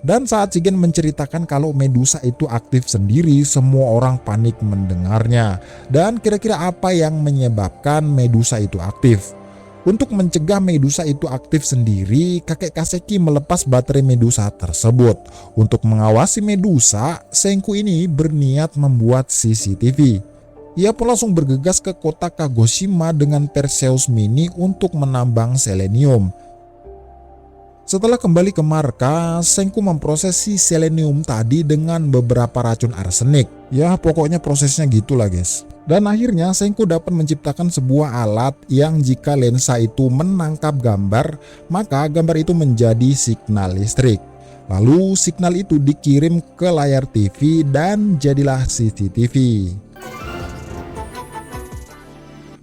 Dan saat si Gen menceritakan kalau Medusa itu aktif sendiri, semua orang panik mendengarnya. Dan kira-kira apa yang menyebabkan Medusa itu aktif? Untuk mencegah Medusa itu aktif sendiri, kakek Kaseki melepas baterai Medusa tersebut. Untuk mengawasi Medusa, Senku ini berniat membuat CCTV. Ia pun langsung bergegas ke kota Kagoshima dengan Perseus Mini untuk menambang selenium. Setelah kembali ke markas, Senku memproses si selenium tadi dengan beberapa racun arsenik. Ya pokoknya prosesnya gitulah guys. Dan akhirnya Senku dapat menciptakan sebuah alat yang jika lensa itu menangkap gambar, maka gambar itu menjadi signal listrik. Lalu signal itu dikirim ke layar TV dan jadilah CCTV.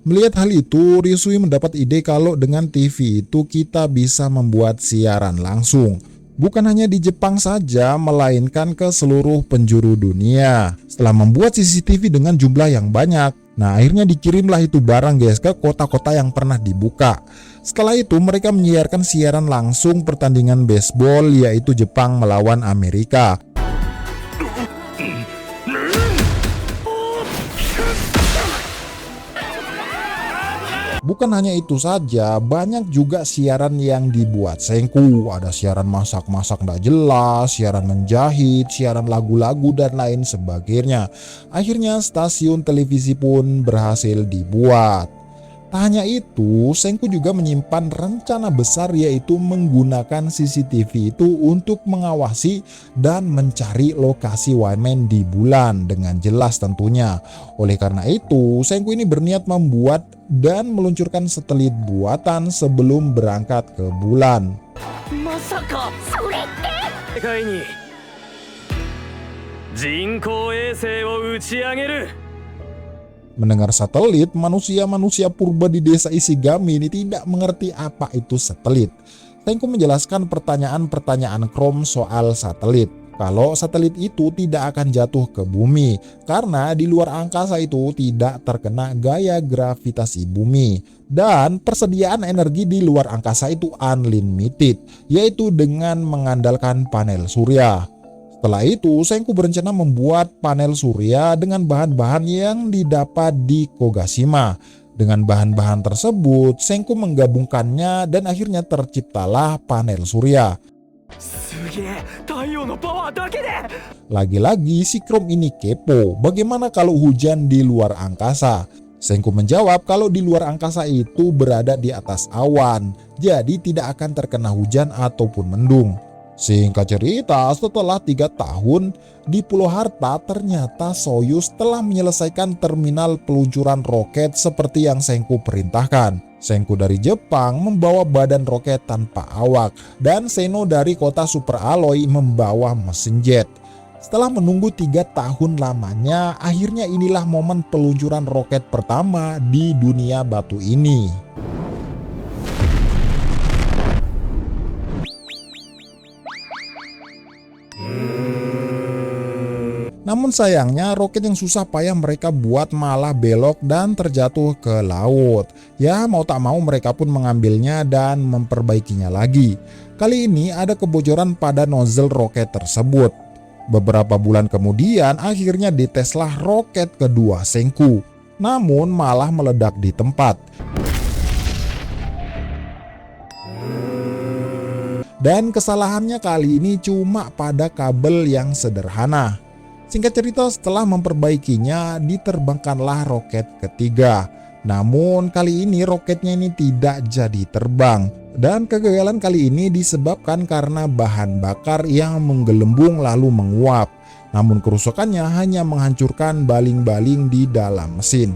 Melihat hal itu, Ryusui mendapat ide kalau dengan TV itu kita bisa membuat siaran langsung. Bukan hanya di Jepang saja, melainkan ke seluruh penjuru dunia. Setelah membuat CCTV dengan jumlah yang banyak, nah akhirnya dikirimlah itu barang guys ke kota-kota yang pernah dibuka. Setelah itu mereka menyiarkan siaran langsung pertandingan baseball, yaitu Jepang melawan Amerika. Bukan hanya itu saja, banyak juga siaran yang dibuat Senku. Ada siaran masak-masak nggak jelas, siaran menjahit, siaran lagu-lagu, dan lain sebagainya. Akhirnya stasiun televisi pun berhasil dibuat. Tak hanya itu, Senku juga menyimpan rencana besar, yaitu menggunakan CCTV itu untuk mengawasi dan mencari lokasi Wyman di bulan dengan jelas tentunya. Oleh karena itu, Senku ini berniat membuat dan meluncurkan satelit buatan sebelum berangkat ke bulan. Masaka, 世界に人工衛星を打ち上げる。 Mendengar satelit, manusia-manusia purba di desa Ishigami ini tidak mengerti apa itu satelit. Senku menjelaskan pertanyaan-pertanyaan Chrome soal satelit. kalau satelit itu tidak akan jatuh ke bumi karena di luar angkasa itu tidak terkena gaya gravitasi bumi. Dan persediaan energi di luar angkasa itu unlimited, yaitu dengan mengandalkan panel surya. Setelah itu, Senku berencana membuat panel surya dengan bahan-bahan yang didapat di Kogashima. Dengan bahan-bahan tersebut, Senku menggabungkannya dan akhirnya terciptalah panel surya. すげえ太陽のパワーだけで Lagi-lagi si Chrome ini kepo, bagaimana kalau hujan di luar angkasa? Senku menjawab kalau di luar angkasa itu berada di atas awan, jadi tidak akan terkena hujan ataupun mendung. Singkat cerita, setelah 3 tahun di Pulau Harta, ternyata Soyuz telah menyelesaikan terminal peluncuran roket seperti yang Senku perintahkan. Senku dari Jepang membawa badan roket tanpa awak, dan Seno dari kota Super Alloy membawa mesin jet. Setelah menunggu 3 tahun lamanya, akhirnya inilah momen peluncuran roket pertama di dunia batu ini. Namun sayangnya roket yang susah payah mereka buat malah belok dan terjatuh ke laut. Ya mau tak mau mereka pun mengambilnya dan memperbaikinya lagi. Kali ini ada kebocoran pada nozzle roket tersebut. Beberapa bulan kemudian akhirnya diteslah roket kedua Senku. Namun malah meledak di tempat. Dan kesalahannya kali ini cuma pada kabel yang sederhana. Singkat cerita, setelah memperbaikinya, diterbangkanlah roket ketiga. Namun kali ini roketnya ini tidak jadi terbang. Dan kegagalan kali ini disebabkan karena bahan bakar yang menggelembung lalu menguap. Namun kerusakannya hanya menghancurkan baling-baling di dalam mesin.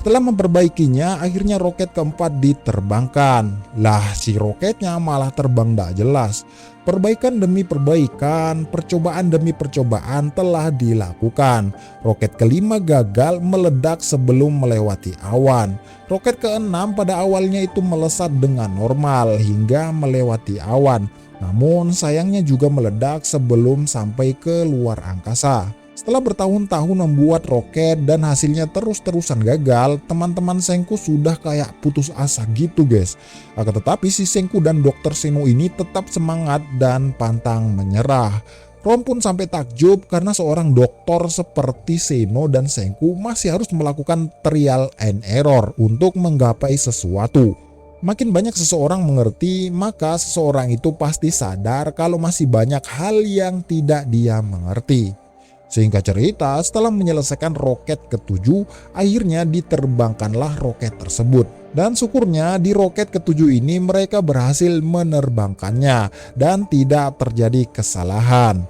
Setelah memperbaikinya, akhirnya roket keempat diterbangkan. Lah, si roketnya malah terbang tak jelas. Perbaikan demi perbaikan, percobaan demi percobaan telah dilakukan. Roket kelima gagal meledak sebelum melewati awan. Roket keenam pada awalnya itu melesat dengan normal hingga melewati awan. Namun sayangnya juga meledak sebelum sampai ke luar angkasa. Setelah bertahun-tahun membuat roket dan hasilnya terus-terusan gagal, teman-teman Senku sudah kayak putus asa gitu guys. Akan tetapi si Senku dan Dr. Seno ini tetap semangat dan pantang menyerah. Rom pun sampai takjub karena seorang dokter seperti Seno dan Senku masih harus melakukan trial and error untuk menggapai sesuatu. Makin banyak seseorang mengerti, maka seseorang itu pasti sadar kalau masih banyak hal yang tidak dia mengerti. Singkat cerita, setelah menyelesaikan roket ketujuh, akhirnya diterbangkanlah roket tersebut. Dan syukurnya di roket ketujuh ini mereka berhasil menerbangkannya dan tidak terjadi kesalahan.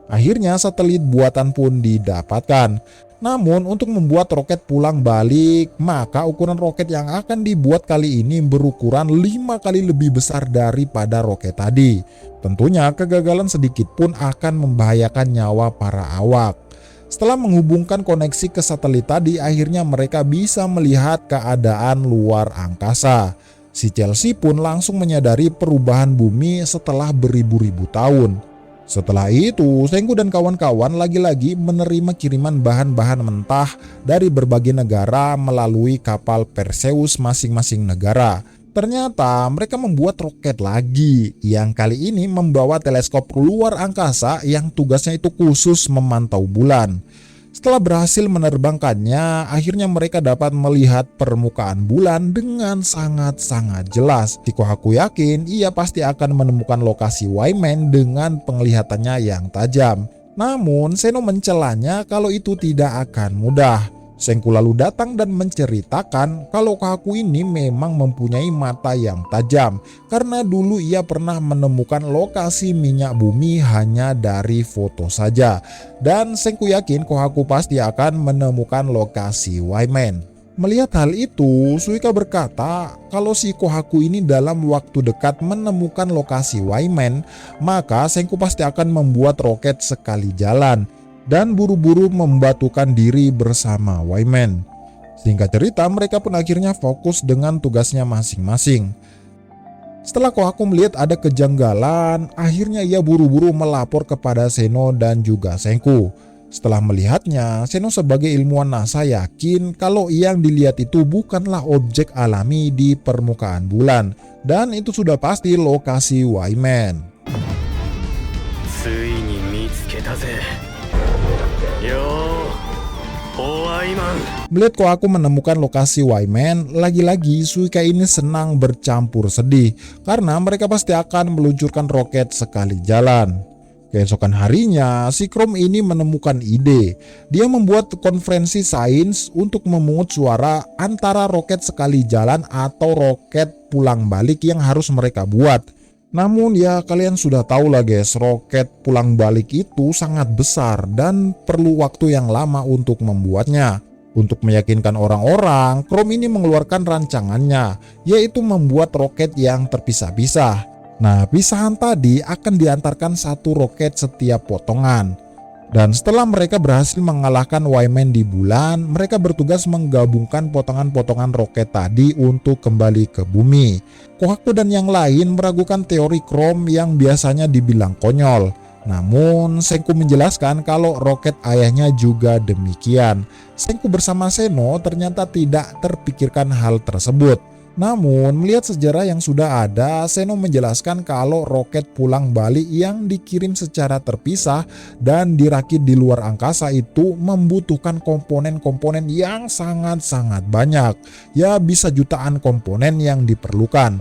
Akhirnya satelit buatan pun didapatkan. Namun untuk membuat roket pulang balik, maka ukuran roket yang akan dibuat kali ini berukuran 5 kali lebih besar daripada roket tadi. Tentunya kegagalan sedikit pun akan membahayakan nyawa para awak. Setelah menghubungkan koneksi ke satelit tadi, akhirnya mereka bisa melihat keadaan luar angkasa. Si Chelsea pun langsung menyadari perubahan bumi setelah beribu-ribu tahun. Setelah itu, Senku dan kawan-kawan lagi-lagi menerima kiriman bahan-bahan mentah dari berbagai negara melalui kapal Perseus masing-masing negara. Ternyata mereka membuat roket lagi yang kali ini membawa teleskop luar angkasa yang tugasnya itu khusus memantau bulan. Setelah berhasil menerbangkannya, akhirnya mereka dapat melihat permukaan bulan dengan sangat-sangat jelas. Si Kohaku yakin ia pasti akan menemukan lokasi Wyman dengan penglihatannya yang tajam. Namun Seno mencelanya kalau itu tidak akan mudah. Senku lalu datang dan menceritakan kalau Kohaku ini memang mempunyai mata yang tajam karena dulu ia pernah menemukan lokasi minyak bumi hanya dari foto saja. Dan Senku yakin Kohaku pasti akan menemukan lokasi Wyman. Melihat hal itu, Suika berkata kalau si Kohaku ini dalam waktu dekat menemukan lokasi Wyman, maka Senku pasti akan membuat roket sekali jalan. dan buru-buru membatukan diri bersama Wyman. Singkat cerita, mereka pun akhirnya fokus dengan tugasnya masing-masing. Setelah Kohaku melihat ada kejanggalan, akhirnya ia buru-buru melapor kepada Seno dan juga Senku. Setelah melihatnya, Seno sebagai ilmuwan NASA yakin kalau yang dilihat itu bukanlah objek alami di permukaan bulan, dan itu sudah pasti lokasi Wyman. Melihat Kohaku menemukan lokasi Wyman, lagi-lagi Suika ini senang bercampur sedih karena mereka pasti akan meluncurkan roket sekali jalan. Keesokan harinya, si Chrome ini menemukan ide. Dia membuat konferensi sains untuk memungut suara antara roket sekali jalan atau roket pulang balik yang harus mereka buat. Namun ya kalian sudah tahu lah guys, roket pulang balik itu sangat besar dan perlu waktu yang lama untuk membuatnya. Untuk meyakinkan orang-orang, Chrome ini mengeluarkan rancangannya, yaitu membuat roket yang terpisah-pisah. Nah, pisahan tadi akan diantarkan satu roket setiap potongan. Dan setelah mereka berhasil mengalahkan Wyman di bulan, mereka bertugas menggabungkan potongan-potongan roket tadi untuk kembali ke bumi. Kohaku dan yang lain meragukan teori Chrome yang biasanya dibilang konyol. Namun, Senku menjelaskan kalau roket ayahnya juga demikian. Senku bersama Seno ternyata tidak terpikirkan hal tersebut. Namun, melihat sejarah yang sudah ada, Seno menjelaskan kalau roket pulang balik yang dikirim secara terpisah dan dirakit di luar angkasa itu membutuhkan komponen-komponen yang sangat-sangat banyak. Ya, bisa jutaan komponen yang diperlukan.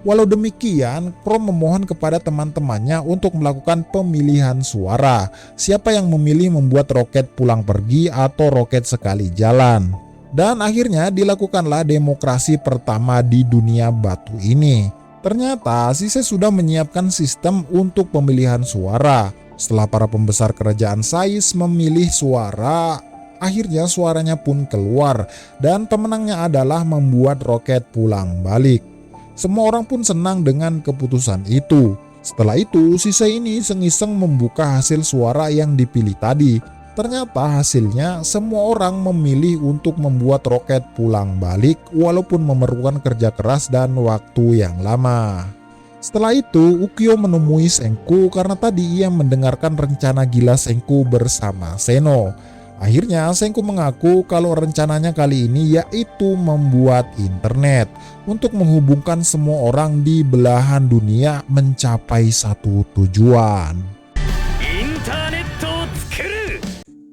Walau demikian, Chrome memohon kepada teman-temannya untuk melakukan pemilihan suara. Siapa yang memilih membuat roket pulang pergi atau roket sekali jalan. Dan akhirnya dilakukanlah demokrasi pertama di dunia batu ini. Ternyata Sise sudah menyiapkan sistem untuk pemilihan suara. Setelah para pembesar kerajaan Sais memilih suara, akhirnya suaranya pun keluar dan pemenangnya adalah membuat roket pulang balik. Semua orang pun senang dengan keputusan itu. Setelah itu, Sise ini iseng-iseng membuka hasil suara yang dipilih tadi. Ternyata hasilnya semua orang memilih untuk membuat roket pulang balik walaupun memerlukan kerja keras dan waktu yang lama. Setelah itu, Ukyo menemui Senku karena tadi ia mendengarkan rencana gila Senku bersama Seno. Akhirnya Senku mengaku kalau rencananya kali ini yaitu membuat internet untuk menghubungkan semua orang di belahan dunia mencapai satu tujuan.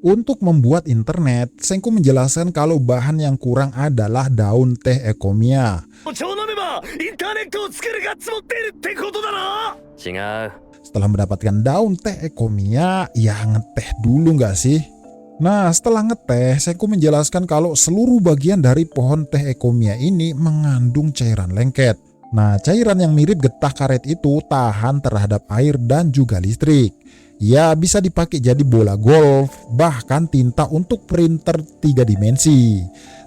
Untuk membuat internet, Senku menjelaskan kalau bahan yang kurang adalah daun teh Ekomia. Setelah mendapatkan daun teh Ekomia, ya ngeteh dulu nggak sih? Nah, setelah ngeteh, Senku menjelaskan kalau seluruh bagian dari pohon teh Ekomia ini mengandung cairan lengket. Nah, cairan yang mirip getah karet itu tahan terhadap air dan juga listrik. Ya, bisa dipakai jadi bola golf, bahkan tinta untuk printer 3 dimensi.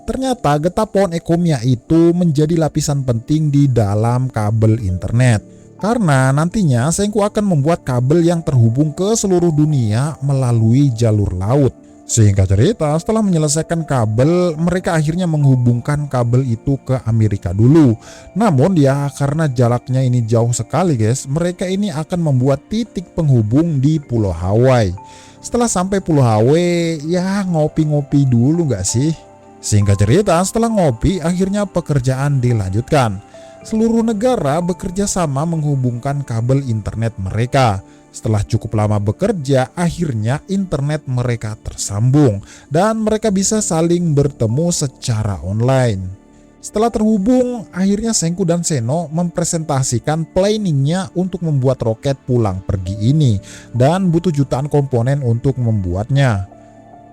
Ternyata getah pohon Ekomia itu menjadi lapisan penting di dalam kabel internet. Karena nantinya Senku akan membuat kabel yang terhubung ke seluruh dunia melalui jalur laut. Singkat cerita, setelah menyelesaikan kabel, mereka akhirnya menghubungkan kabel itu ke Amerika dulu. Namun ya karena jaraknya ini jauh sekali guys, mereka ini akan membuat titik penghubung di Pulau Hawaii. Setelah sampai Pulau Hawaii, ya ngopi-ngopi dulu gak sih? Singkat cerita, setelah ngopi, akhirnya pekerjaan dilanjutkan. Seluruh negara bekerja sama menghubungkan kabel internet mereka. Setelah cukup lama bekerja, akhirnya internet mereka tersambung dan mereka bisa saling bertemu secara online. Setelah terhubung, akhirnya Senku dan Seno mempresentasikan planningnya untuk membuat roket pulang pergi ini dan butuh jutaan komponen untuk membuatnya.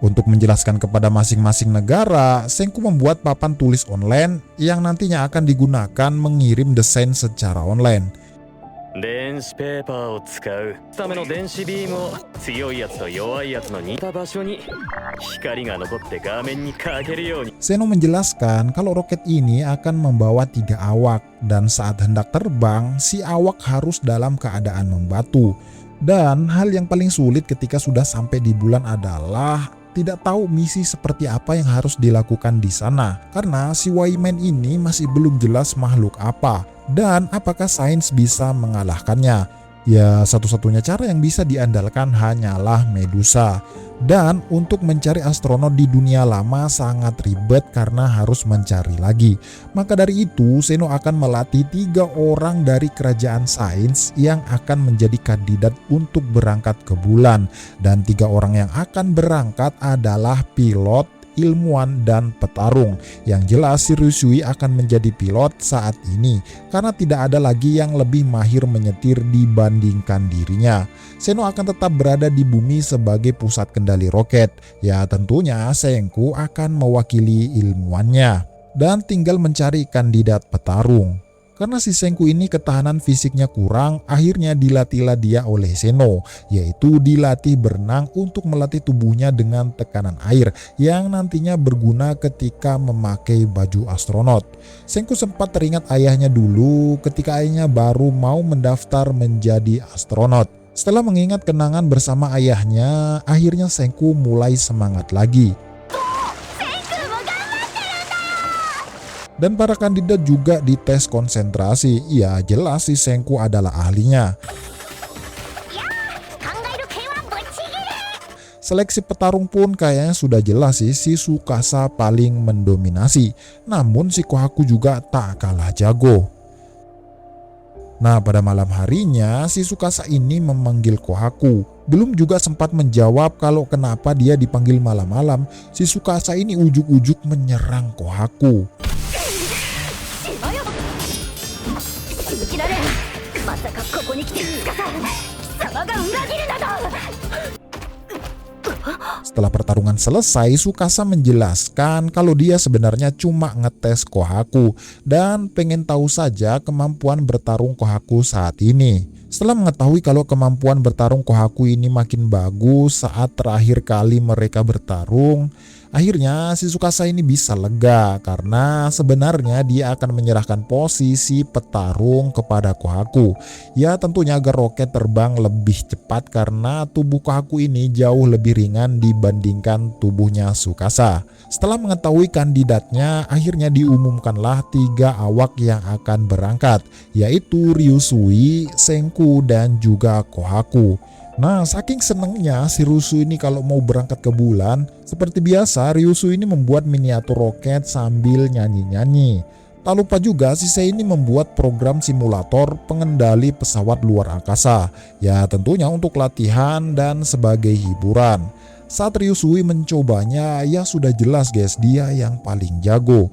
Untuk menjelaskan kepada masing-masing negara, Senku membuat papan tulis online yang nantinya akan digunakan mengirim desain secara online. 電子ペーパーを使うための電子ビームを強いやつと弱いやつの似た場所に光が残って画面にかけるように. Seno menjelaskan kalau roket ini akan membawa 3 awak dan saat hendak terbang si awak harus dalam keadaan membatu. Dan hal yang paling sulit ketika sudah sampai di bulan adalah tidak tahu misi seperti apa yang harus dilakukan di sana. Karena si Wayman ini masih belum jelas makhluk apa dan apakah sains bisa mengalahkannya. Ya, satu-satunya cara yang bisa diandalkan hanyalah Medusa. Dan untuk mencari astronot di dunia lama sangat ribet karena harus mencari lagi. Maka dari itu Zeno akan melatih 3 orang dari kerajaan sains yang akan menjadi kandidat untuk berangkat ke bulan. Dan 3 orang yang akan berangkat adalah pilot, ilmuwan, dan petarung. Yang jelas si Ryusui akan menjadi pilot saat ini karena tidak ada lagi yang lebih mahir menyetir dibandingkan dirinya. Zeno akan tetap berada di bumi sebagai pusat kendali roket. Ya tentunya Senku akan mewakili ilmuwannya dan tinggal mencari kandidat petarung. Karena si Senku ini ketahanan fisiknya kurang, akhirnya dilatihlah dia oleh Zeno, yaitu dilatih berenang untuk melatih tubuhnya dengan tekanan air yang nantinya berguna ketika memakai baju astronot. Senku sempat teringat ayahnya dulu ketika ayahnya baru mau mendaftar menjadi astronot. Setelah mengingat kenangan bersama ayahnya, akhirnya Senku mulai semangat lagi. Dan para kandidat juga dites konsentrasi. Ya jelas si Senku adalah ahlinya. Seleksi petarung pun kayaknya sudah jelas sih, si Tsukasa paling mendominasi. Namun si Kohaku juga tak kalah jago. Nah, pada malam harinya si Tsukasa ini memanggil Kohaku. Belum juga sempat menjawab kalau kenapa dia dipanggil malam-malam, si Tsukasa ini ujuk-ujuk menyerang Kohaku. Setelah pertarungan selesai, Tsukasa menjelaskan kalau dia sebenarnya cuma ngetes Kohaku dan pengen tahu saja kemampuan bertarung Kohaku saat ini. Setelah mengetahui kalau kemampuan bertarung Kohaku ini makin bagus saat terakhir kali mereka bertarung, akhirnya si Tsukasa ini bisa lega karena sebenarnya dia akan menyerahkan posisi petarung kepada Kohaku. Ya tentunya agar roket terbang lebih cepat karena tubuh Kohaku ini jauh lebih ringan dibandingkan tubuhnya Tsukasa. Setelah mengetahui kandidatnya, akhirnya diumumkanlah 3 awak yang akan berangkat, yaitu Ryusui, Senku, dan juga Kohaku. Nah, saking senengnya si Ryusui ini kalau mau berangkat ke bulan, seperti biasa Ryusui ini membuat miniatur roket sambil nyanyi-nyanyi. Tak lupa juga si Sei ini membuat program simulator pengendali pesawat luar angkasa. Ya tentunya untuk latihan dan sebagai hiburan. Saat Ryusui mencobanya, ya sudah jelas guys, dia yang paling jago.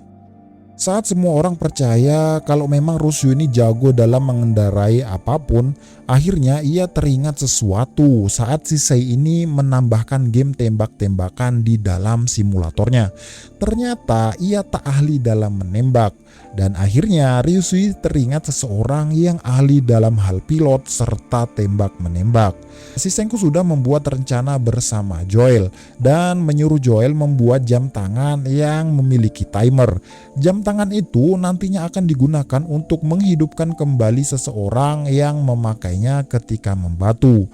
Saat semua orang percaya kalau memang Ryusui ini jago dalam mengendarai apapun, akhirnya ia teringat sesuatu saat si Sei ini menambahkan game tembak-tembakan di dalam simulatornya. Ternyata ia tak ahli dalam menembak. Dan akhirnya Ryusui teringat seseorang yang ahli dalam hal pilot serta tembak menembak. Si Senku sudah membuat rencana bersama Joel dan menyuruh Joel membuat jam tangan yang memiliki timer. Jam tangan itu nantinya akan digunakan untuk menghidupkan kembali seseorang yang memakainya ketika membatu.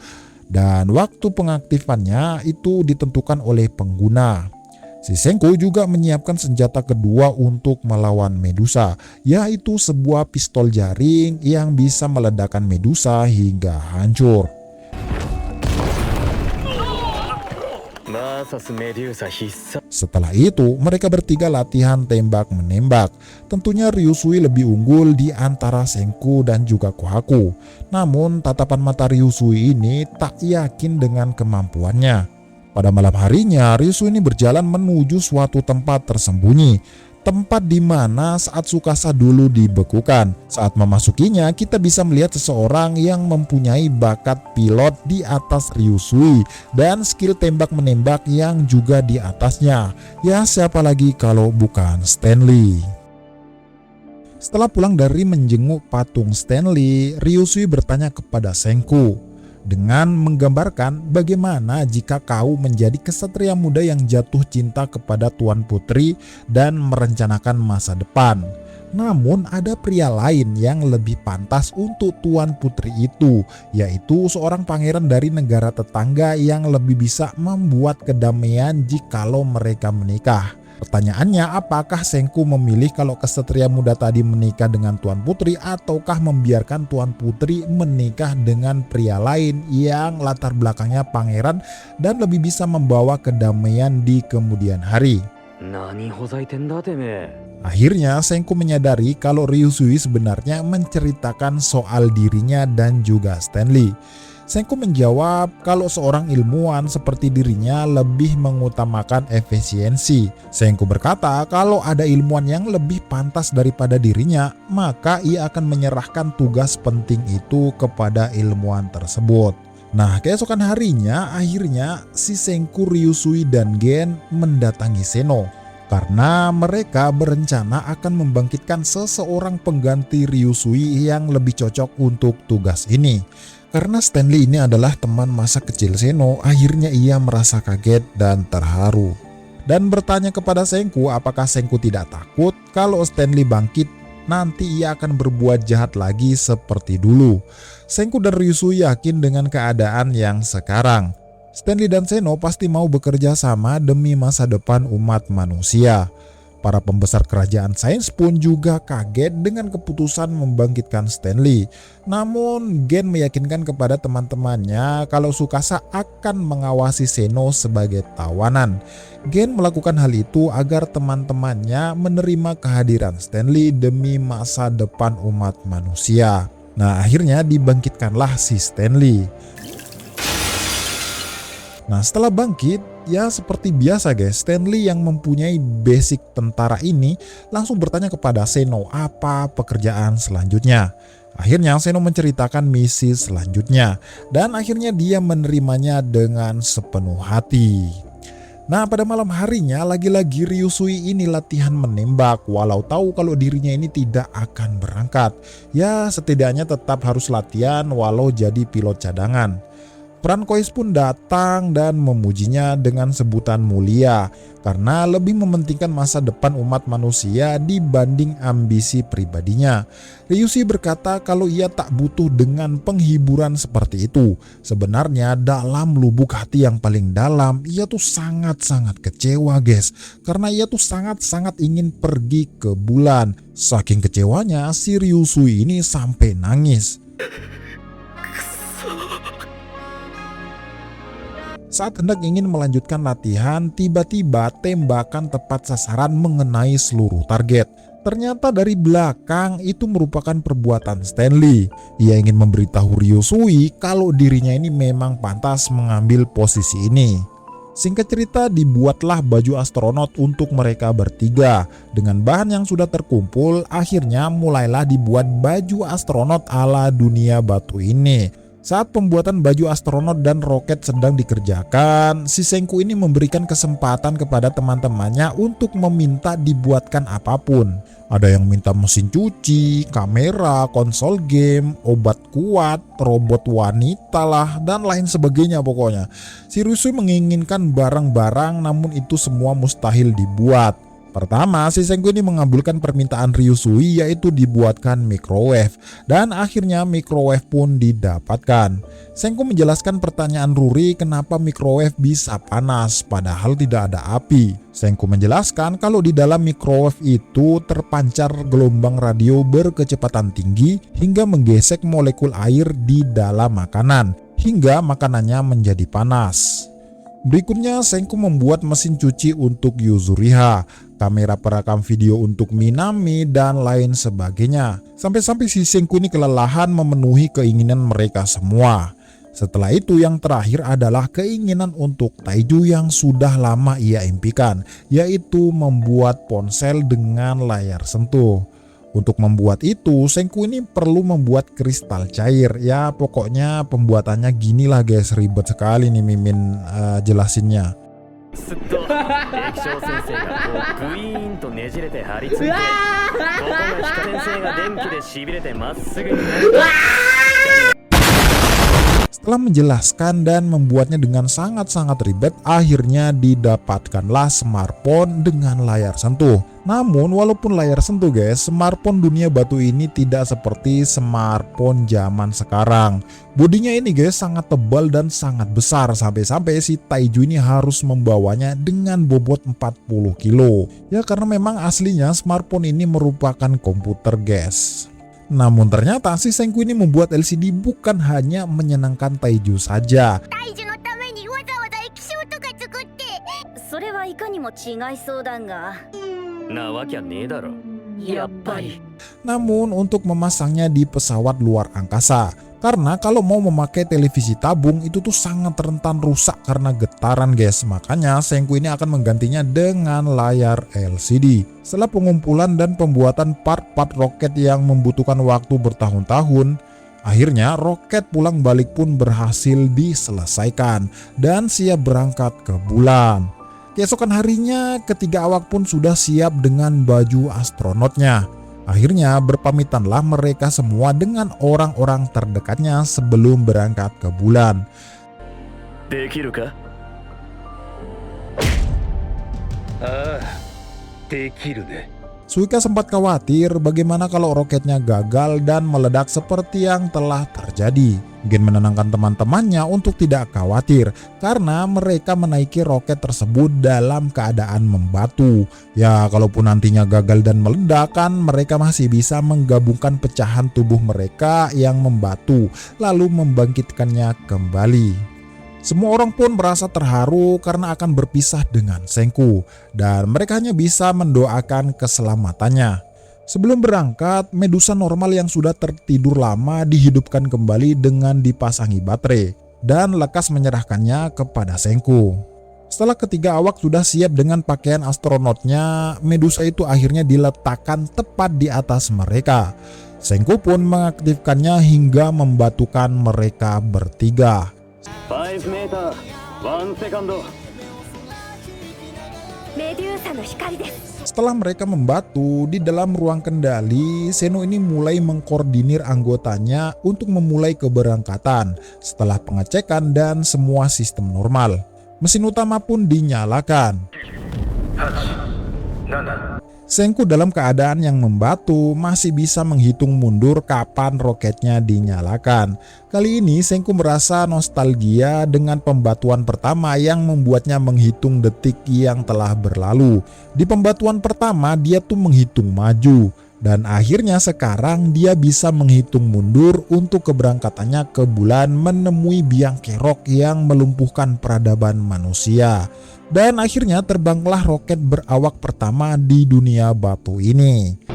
Dan waktu pengaktifannya itu ditentukan oleh pengguna. Si Senku juga menyiapkan senjata kedua untuk melawan Medusa, yaitu sebuah pistol jaring yang bisa meledakkan Medusa hingga hancur. Setelah itu, mereka bertiga latihan tembak-menembak. Tentunya Ryusui lebih unggul di antara Senku dan juga Kohaku. Namun, tatapan mata Ryusui ini tak yakin dengan kemampuannya. Pada malam harinya, Ryusui ini berjalan menuju suatu tempat tersembunyi. Tempat di mana saat Tsukasa dulu dibekukan. Saat memasukinya, kita bisa melihat seseorang yang mempunyai bakat pilot di atas Ryusui dan skill tembak-menembak yang juga di atasnya. Ya, siapa lagi kalau bukan Stanley. Setelah pulang dari menjenguk patung Stanley, Ryusui bertanya kepada Senku dengan menggambarkan bagaimana jika kau menjadi kesatria muda yang jatuh cinta kepada Tuan Putri dan merencanakan masa depan. Namun ada pria lain yang lebih pantas untuk tuan putri itu, yaitu seorang pangeran dari negara tetangga yang lebih bisa membuat kedamaian jikalau mereka menikah. Pertanyaannya, apakah Sengku memilih kalau kesatria muda tadi menikah dengan tuan putri ataukah membiarkan tuan putri menikah dengan pria lain yang latar belakangnya pangeran dan lebih bisa membawa kedamaian di kemudian hari? 何ほざいてんだてめえ。 Akhirnya Sengku menyadari kalau Ryusui sebenarnya menceritakan soal dirinya dan juga Stanley. Sengku menjawab kalau seorang ilmuwan seperti dirinya lebih mengutamakan efisiensi. Sengku berkata kalau ada ilmuwan yang lebih pantas daripada dirinya, maka ia akan menyerahkan tugas penting itu kepada ilmuwan tersebut. Nah, keesokan harinya akhirnya si Sengku, Ryusui, dan Gen mendatangi Seno. Karena mereka berencana akan membangkitkan seseorang pengganti Ryusui yang lebih cocok untuk tugas ini. Karena Stanley ini adalah teman masa kecil Seno, akhirnya ia merasa kaget dan terharu. Dan bertanya kepada Sengku apakah Sengku tidak takut kalau Stanley bangkit nanti ia akan berbuat jahat lagi seperti dulu. Sengku dan Ryusui yakin dengan keadaan yang sekarang. Stanley dan Seno pasti mau bekerja sama demi masa depan umat manusia. Para pembesar kerajaan sains pun juga kaget dengan keputusan membangkitkan Stanley. Namun Gen meyakinkan kepada teman-temannya kalau Tsukasa akan mengawasi Seno sebagai tawanan. Gen melakukan hal itu agar teman-temannya menerima kehadiran Stanley demi masa depan umat manusia. Nah, akhirnya dibangkitkanlah si Stanley. Nah, setelah bangkit, ya seperti biasa guys, Stanley yang mempunyai basic tentara ini langsung bertanya kepada Seno apa pekerjaan selanjutnya. Akhirnya Seno menceritakan misi selanjutnya dan akhirnya dia menerimanya dengan sepenuh hati. Nah, pada malam harinya lagi-lagi Ryusui ini latihan menembak walau tahu kalau dirinya ini tidak akan berangkat. Ya setidaknya tetap harus latihan walau jadi pilot cadangan. Francois pun datang dan memujinya dengan sebutan mulia karena lebih mementingkan masa depan umat manusia dibanding ambisi pribadinya. Ryusui berkata kalau ia tak butuh dengan penghiburan seperti itu. Sebenarnya dalam lubuk hati yang paling dalam ia tuh sangat-sangat kecewa guys, karena ia tuh sangat-sangat ingin pergi ke bulan. Saking kecewanya si Ryusui ini sampai nangis. Saat hendak ingin melanjutkan latihan, tiba-tiba tembakan tepat sasaran mengenai seluruh target. Ternyata dari belakang itu merupakan perbuatan Stanley. Ia ingin memberitahu Ryusui kalau dirinya ini memang pantas mengambil posisi ini. Singkat cerita, dibuatlah baju astronot untuk mereka bertiga. Dengan bahan yang sudah terkumpul, akhirnya mulailah dibuat baju astronot ala dunia batu ini. Saat pembuatan baju astronot dan roket sedang dikerjakan, si Sengku ini memberikan kesempatan kepada teman-temannya untuk meminta dibuatkan apapun. Ada yang minta mesin cuci, kamera, konsol game, obat kuat, robot wanita lah, dan lain sebagainya pokoknya. Si Ryusui menginginkan barang-barang namun itu semua mustahil dibuat. Pertama, si Sengku ini mengabulkan permintaan Ryusui yaitu dibuatkan microwave dan akhirnya microwave pun didapatkan. Sengku menjelaskan pertanyaan Ruri kenapa microwave bisa panas padahal tidak ada api. Sengku menjelaskan kalau di dalam microwave itu terpancar gelombang radio berkecepatan tinggi hingga menggesek molekul air di dalam makanan hingga makanannya menjadi panas. Berikutnya Sengku membuat mesin cuci untuk Yuzuriha, kamera perekam video untuk Minami, dan lain sebagainya. Sampai-sampai si Sengku ini kelelahan memenuhi keinginan mereka semua. Setelah itu yang terakhir adalah keinginan untuk Taiju yang sudah lama ia impikan, yaitu membuat ponsel dengan layar sentuh. Untuk membuat itu, Sengku ini perlu membuat kristal cair. Ya pokoknya pembuatannya gini lah guys, ribet sekali nih Mimin jelasinnya. すっと液晶先生がこうグイーンとねじれて張り付いてここの皮下先生が電気でしびれてまっすぐになる Setelah menjelaskan dan membuatnya dengan sangat-sangat ribet, akhirnya didapatkanlah smartphone dengan layar sentuh. Namun walaupun layar sentuh guys, smartphone dunia batu ini tidak seperti smartphone zaman sekarang. Bodinya ini guys sangat tebal dan sangat besar, sampai-sampai si Taiju ini harus membawanya dengan bobot 40 kilo. Ya karena memang aslinya smartphone ini merupakan komputer guys. Namun ternyata si Senku ini membuat LCD bukan hanya menyenangkan Taiju saja. 大樹のためにわざわざ液晶とか作ってそれはいかにも違いそうだがなわきゃねえだろ。やっぱり Namun untuk memasangnya di pesawat luar angkasa, karena kalau mau memakai televisi tabung itu tuh sangat rentan rusak karena getaran guys. Makanya Senku ini akan menggantinya dengan layar LCD. Setelah pengumpulan dan pembuatan part-part roket yang membutuhkan waktu bertahun-tahun, akhirnya roket pulang balik pun berhasil diselesaikan dan siap berangkat ke bulan. Keesokan harinya ketiga awak pun sudah siap dengan baju astronotnya. Akhirnya berpamitanlah mereka semua dengan orang-orang terdekatnya sebelum berangkat ke bulan. できるか？ああ、できるね。 Suika sempat khawatir bagaimana kalau roketnya gagal dan meledak seperti yang telah terjadi. Gen menenangkan teman-temannya untuk tidak khawatir karena mereka menaiki roket tersebut dalam keadaan membatu. Ya kalaupun nantinya gagal dan meledak kan mereka masih bisa menggabungkan pecahan tubuh mereka yang membatu lalu membangkitkannya kembali. Semua orang pun merasa terharu karena akan berpisah dengan Senku dan mereka hanya bisa mendoakan keselamatannya. Sebelum berangkat, Medusa normal yang sudah tertidur lama dihidupkan kembali dengan dipasangi baterai dan lekas menyerahkannya kepada Senku. Setelah ketiga awak sudah siap dengan pakaian astronotnya, Medusa itu akhirnya diletakkan tepat di atas mereka. Senku pun mengaktifkannya hingga membatukan mereka bertiga. 5 メーター、1セカンド。メデューサの光です Setelah mereka membatu di dalam ruang kendali, Zeno ini mulai mengkoordinir anggotanya untuk memulai keberangkatan setelah pengecekan dan semua sistem normal. Mesin utama pun dinyalakan. Senku dalam keadaan yang membatu masih bisa menghitung mundur kapan roketnya dinyalakan. Kali ini Senku merasa nostalgia dengan pembatuan pertama yang membuatnya menghitung detik yang telah berlalu. Di pembatuan pertama dia tuh menghitung maju. Dan akhirnya sekarang dia bisa menghitung mundur untuk keberangkatannya ke bulan menemui biang kerok yang melumpuhkan peradaban manusia. Dan akhirnya terbanglah roket berawak pertama di dunia batu ini.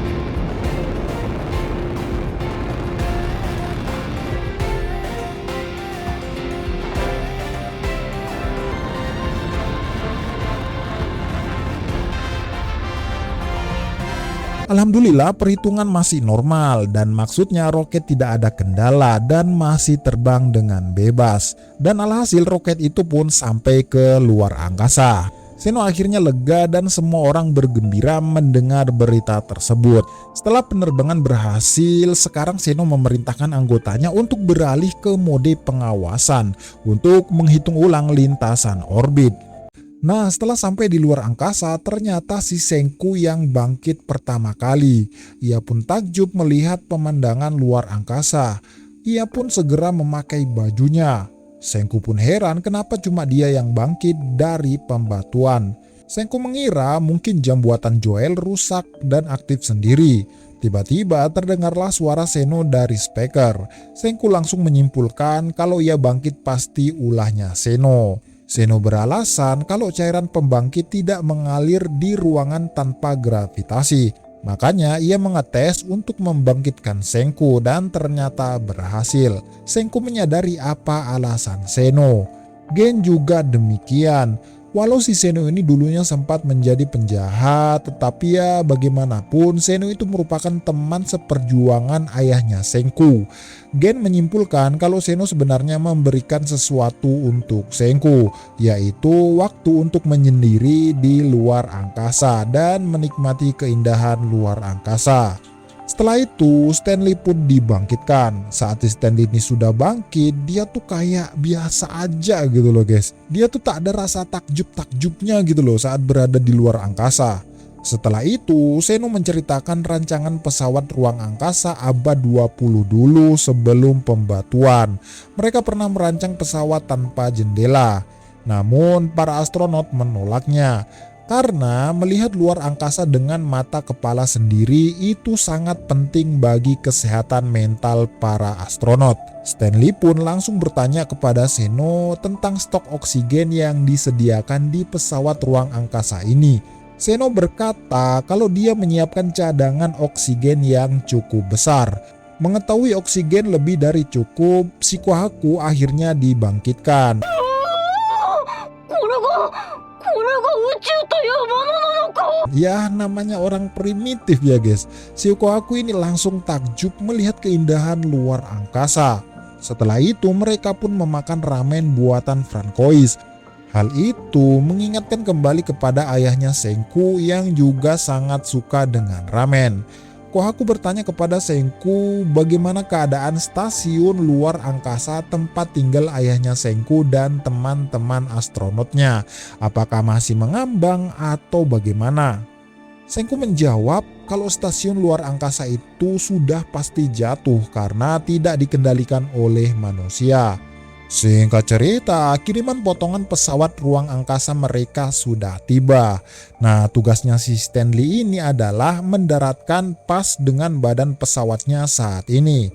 Alhamdulillah perhitungan masih normal dan maksudnya roket tidak ada kendala dan masih terbang dengan bebas. Dan alhasil roket itu pun sampai ke luar angkasa. Zeno akhirnya lega dan semua orang bergembira mendengar berita tersebut. Setelah penerbangan berhasil, sekarang Zeno memerintahkan anggotanya untuk beralih ke mode pengawasan untuk menghitung ulang lintasan orbit. Nah, setelah sampai di luar angkasa, ternyata si Senku yang bangkit pertama kali. Ia pun takjub melihat pemandangan luar angkasa. Ia pun segera memakai bajunya. Senku pun heran kenapa cuma dia yang bangkit dari pembatuan. Senku mengira mungkin jam buatan Joel rusak dan aktif sendiri. Tiba-tiba terdengarlah suara Zeno dari speaker. Senku langsung menyimpulkan kalau ia bangkit pasti ulahnya Zeno. Zeno beralasan kalau cairan pembangkit tidak mengalir di ruangan tanpa gravitasi. Makanya ia mengetes untuk membangkitkan Senku dan ternyata berhasil. Senku menyadari apa alasan Zeno. Gen juga demikian. Walau si Zeno ini dulunya sempat menjadi penjahat, tetapi ya bagaimanapun Zeno itu merupakan teman seperjuangan ayahnya Senku. Gen menyimpulkan kalau Zeno sebenarnya memberikan sesuatu untuk Senku, yaitu waktu untuk menyendiri di luar angkasa dan menikmati keindahan luar angkasa. Setelah itu Stanley pun dibangkitkan. Saat Stanley ini sudah bangkit, dia tuh kayak biasa aja gitu loh guys. Dia tuh tak ada rasa takjub-takjubnya gitu loh saat berada di luar angkasa. Setelah itu Zeno menceritakan rancangan pesawat ruang angkasa abad 20 dulu sebelum pembatuan. Mereka pernah merancang pesawat tanpa jendela. Namun para astronot menolaknya. Karena melihat luar angkasa dengan mata kepala sendiri itu sangat penting bagi kesehatan mental para astronot. Stanley pun langsung bertanya kepada Zeno tentang stok oksigen yang disediakan di pesawat ruang angkasa ini. Zeno berkata kalau dia menyiapkan cadangan oksigen yang cukup besar. Mengetahui oksigen lebih dari cukup, si Kohaku akhirnya dibangkitkan. Ya namanya orang primitif ya guys. Si Kohaku ini langsung takjub melihat keindahan luar angkasa. Setelah itu mereka pun memakan ramen buatan Francois. Hal itu mengingatkan kembali kepada ayahnya Senku yang juga sangat suka dengan ramen. Kohaku bertanya kepada Senku bagaimana keadaan stasiun luar angkasa tempat tinggal ayahnya Senku dan teman-teman astronotnya. Apakah masih mengambang atau bagaimana? Senku menjawab kalau stasiun luar angkasa itu sudah pasti jatuh karena tidak dikendalikan oleh manusia. Singkat cerita, kiriman potongan pesawat ruang angkasa mereka sudah tiba. Nah, tugasnya si Stanley ini adalah mendaratkan pas dengan badan pesawatnya saat ini.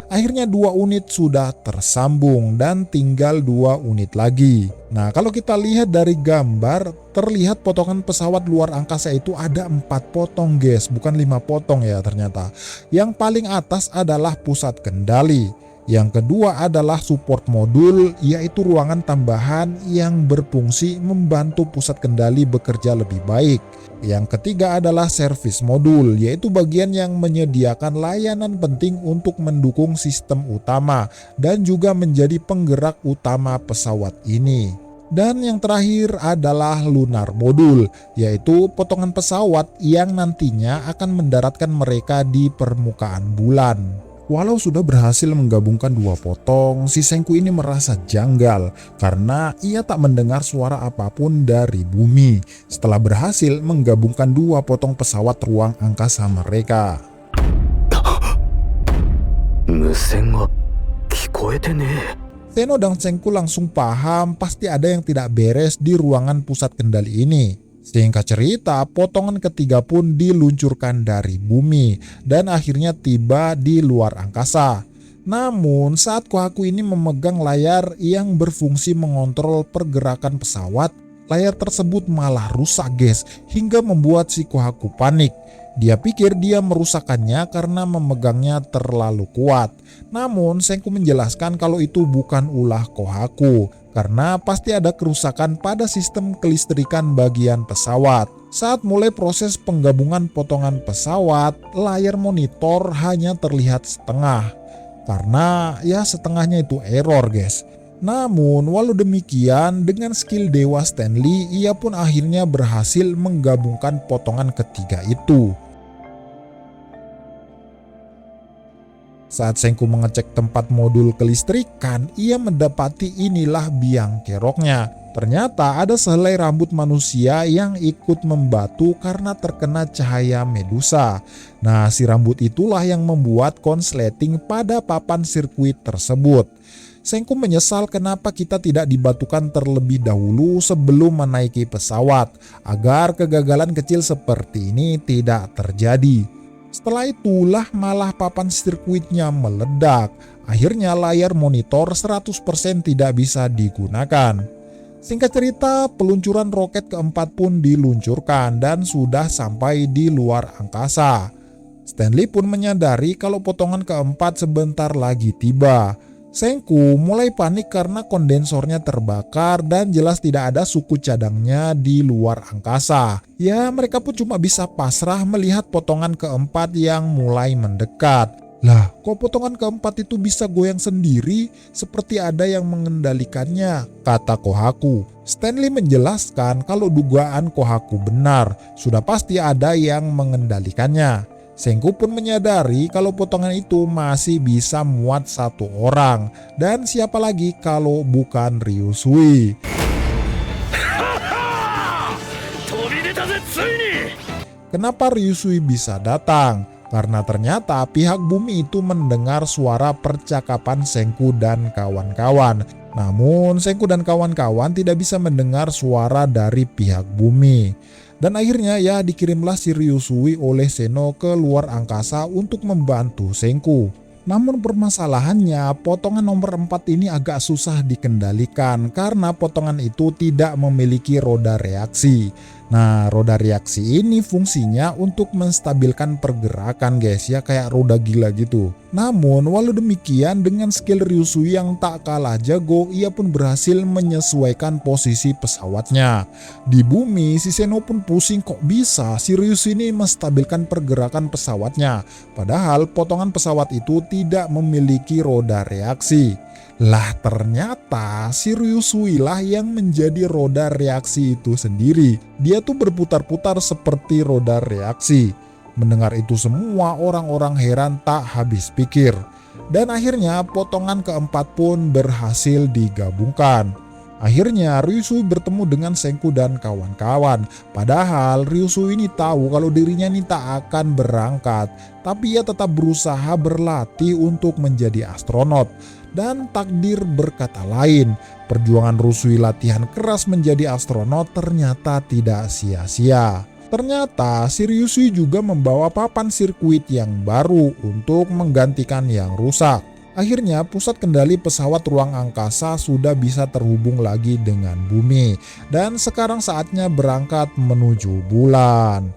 Akhirnya 2 unit sudah tersambung dan tinggal 2 unit lagi. Nah, kalau kita lihat dari gambar, terlihat potongan pesawat luar angkasa itu ada 4 potong guys, bukan 5 potong ya ternyata. Yang paling atas adalah pusat kendali. Yang kedua adalah support modul, yaitu ruangan tambahan yang berfungsi membantu pusat kendali bekerja lebih baik. Yang ketiga adalah service modul, yaitu bagian yang menyediakan layanan penting untuk mendukung sistem utama dan juga menjadi penggerak utama pesawat ini. Dan yang terakhir adalah lunar modul, yaitu potongan pesawat yang nantinya akan mendaratkan mereka di permukaan bulan. Walau sudah berhasil menggabungkan 2 potong, si Senku ini merasa janggal karena ia tak mendengar suara apapun dari bumi setelah berhasil menggabungkan 2 potong pesawat ruang angkasa mereka. Zeno dan Senku langsung paham pasti ada yang tidak beres di ruangan pusat kendali ini. Singkat cerita, potongan ketiga pun diluncurkan dari bumi dan akhirnya tiba di luar angkasa. Namun saat Kohaku ini memegang layar yang berfungsi mengontrol pergerakan pesawat, layar tersebut malah rusak guys, hingga membuat si Kohaku panik. Dia pikir dia merusakkannya karena memegangnya terlalu kuat. Namun Senku menjelaskan kalau itu bukan ulah Kohaku, karena pasti ada kerusakan pada sistem kelistrikan bagian pesawat. Saat mulai proses penggabungan potongan pesawat, layar monitor hanya terlihat setengah. Karena ya setengahnya itu error guys. Namun walau demikian, dengan skill Dewa Stanley, ia pun akhirnya berhasil menggabungkan potongan ketiga itu. Saat Senku mengecek tempat modul kelistrikan, ia mendapati inilah biang keroknya. Ternyata ada sehelai rambut manusia yang ikut membatu karena terkena cahaya Medusa. Nah, si rambut itulah yang membuat konsleting pada papan sirkuit tersebut. Senku menyesal kenapa kita tidak dibatukan terlebih dahulu sebelum menaiki pesawat, agar kegagalan kecil seperti ini tidak terjadi. Setelah itulah malah papan sirkuitnya meledak. Akhirnya layar monitor 100% tidak bisa digunakan. Singkat cerita, peluncuran roket keempat pun diluncurkan dan sudah sampai di luar angkasa. Stanley pun menyadari kalau potongan keempat sebentar lagi tiba. Senku mulai panik karena kondensornya terbakar dan jelas tidak ada suku cadangnya di luar angkasa. Ya, mereka pun cuma bisa pasrah melihat potongan keempat yang mulai mendekat. Lah, kok potongan keempat itu bisa goyang sendiri seperti ada yang mengendalikannya, kata Kohaku. Stanley menjelaskan kalau dugaan Kohaku benar, sudah pasti ada yang mengendalikannya. Senku pun menyadari kalau potongan itu masih bisa muat satu orang, dan siapa lagi kalau bukan Ryusui. Kenapa Ryusui bisa datang? Karena ternyata pihak bumi itu mendengar suara percakapan Senku dan kawan-kawan. Namun Senku dan kawan-kawan tidak bisa mendengar suara dari pihak bumi. Dan akhirnya ya dikirimlah si Ryusui oleh Seno ke luar angkasa untuk membantu Senku. Namun permasalahannya potongan nomor 4 ini agak susah dikendalikan karena potongan itu tidak memiliki roda reaksi. Nah, roda reaksi ini fungsinya untuk menstabilkan pergerakan guys, ya kayak roda gila gitu. Namun walau demikian dengan skill Ryusui yang tak kalah jago, ia pun berhasil menyesuaikan posisi pesawatnya. Di bumi si Seno pun pusing kok bisa si Ryusui ini menstabilkan pergerakan pesawatnya. Padahal potongan pesawat itu tidak memiliki roda reaksi. Lah ternyata si Ryusui lah yang menjadi roda reaksi itu sendiri. Dia tuh berputar-putar seperti roda reaksi. Mendengar itu semua orang-orang heran tak habis pikir. Dan akhirnya potongan keempat pun berhasil digabungkan. Akhirnya Ryusui bertemu dengan Senku dan kawan-kawan. Padahal Ryusui ini tahu kalau dirinya ini tak akan berangkat. Tapi ia tetap berusaha berlatih untuk menjadi astronot. Dan takdir berkata lain, perjuangan Ryusui latihan keras menjadi astronot ternyata tidak sia-sia. Ternyata si Ryusui juga membawa papan sirkuit yang baru untuk menggantikan yang rusak. Akhirnya pusat kendali pesawat ruang angkasa sudah bisa terhubung lagi dengan bumi. Dan sekarang saatnya berangkat menuju bulan.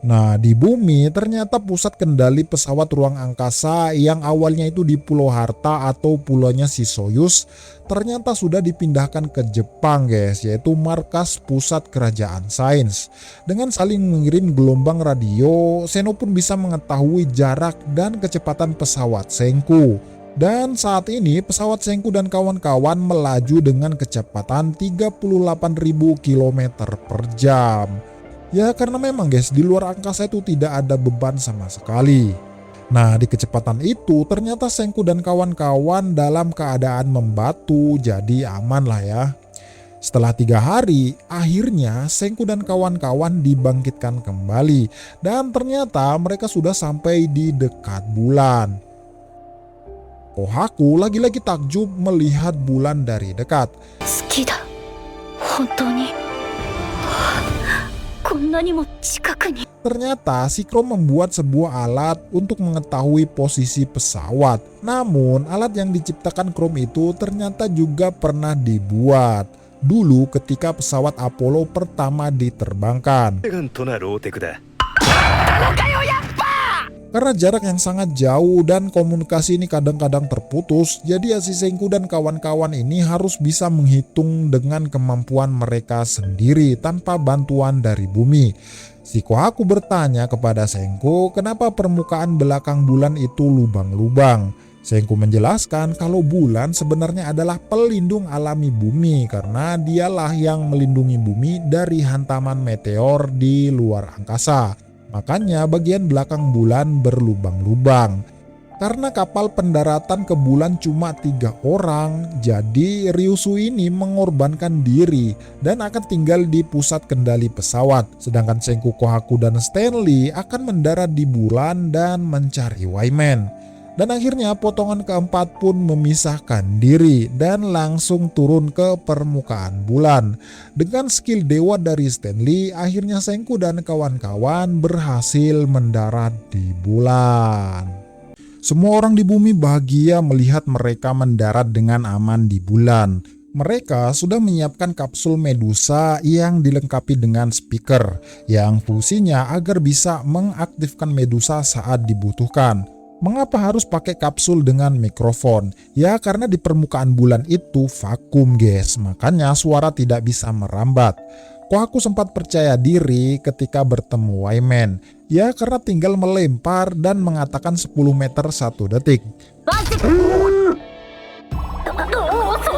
Nah, di bumi ternyata pusat kendali pesawat ruang angkasa yang awalnya itu di Pulau Harta atau pulaunya si Soyuz ternyata sudah dipindahkan ke Jepang guys, yaitu markas pusat kerajaan sains. Dengan saling mengirim gelombang radio, Seno pun bisa mengetahui jarak dan kecepatan pesawat Senku. Dan saat ini pesawat Senku dan kawan-kawan melaju dengan kecepatan 38.000 km per jam. Ya karena memang guys di luar angkasa itu tidak ada beban sama sekali. Nah di kecepatan itu ternyata Senku dan kawan-kawan dalam keadaan membatu, jadi aman lah ya. Setelah 3 hari akhirnya Senku dan kawan-kawan dibangkitkan kembali. Dan ternyata mereka sudah sampai di dekat bulan. Kohaku lagi-lagi takjub melihat bulan dari dekat. Tsukida, hontou ni. Ternyata si Chrome membuat sebuah alat untuk mengetahui posisi pesawat. Namun alat yang diciptakan Chrome itu ternyata juga pernah dibuat dulu ketika pesawat Apollo pertama diterbangkan. Karena jarak yang sangat jauh dan komunikasi ini kadang-kadang terputus, jadi si Senku dan kawan-kawan ini harus bisa menghitung dengan kemampuan mereka sendiri tanpa bantuan dari bumi. Si Kohaku bertanya kepada Senku kenapa permukaan belakang bulan itu lubang-lubang. Senku menjelaskan kalau bulan sebenarnya adalah pelindung alami bumi karena dialah yang melindungi bumi dari hantaman meteor di luar angkasa. Makanya bagian belakang bulan berlubang-lubang. Karena kapal pendaratan ke bulan cuma 3 orang, jadi Ryusui ini mengorbankan diri dan akan tinggal di pusat kendali pesawat. Sedangkan Senku, Kohaku, dan Stanley akan mendarat di bulan dan mencari Wyman. Dan akhirnya potongan keempat pun memisahkan diri dan langsung turun ke permukaan bulan. Dengan skill dewa dari Stanley, akhirnya Senku dan kawan-kawan berhasil mendarat di bulan. Semua orang di bumi bahagia melihat mereka mendarat dengan aman di bulan. Mereka sudah menyiapkan kapsul Medusa yang dilengkapi dengan speaker yang fungsinya agar bisa mengaktifkan Medusa saat dibutuhkan. Mengapa harus pakai kapsul dengan mikrofon? Ya karena di permukaan bulan itu vakum guys, makanya suara tidak bisa merambat. Kohaku sempat percaya diri ketika bertemu Wyman. Ya karena tinggal melempar dan mengatakan 10 meter 1 detik.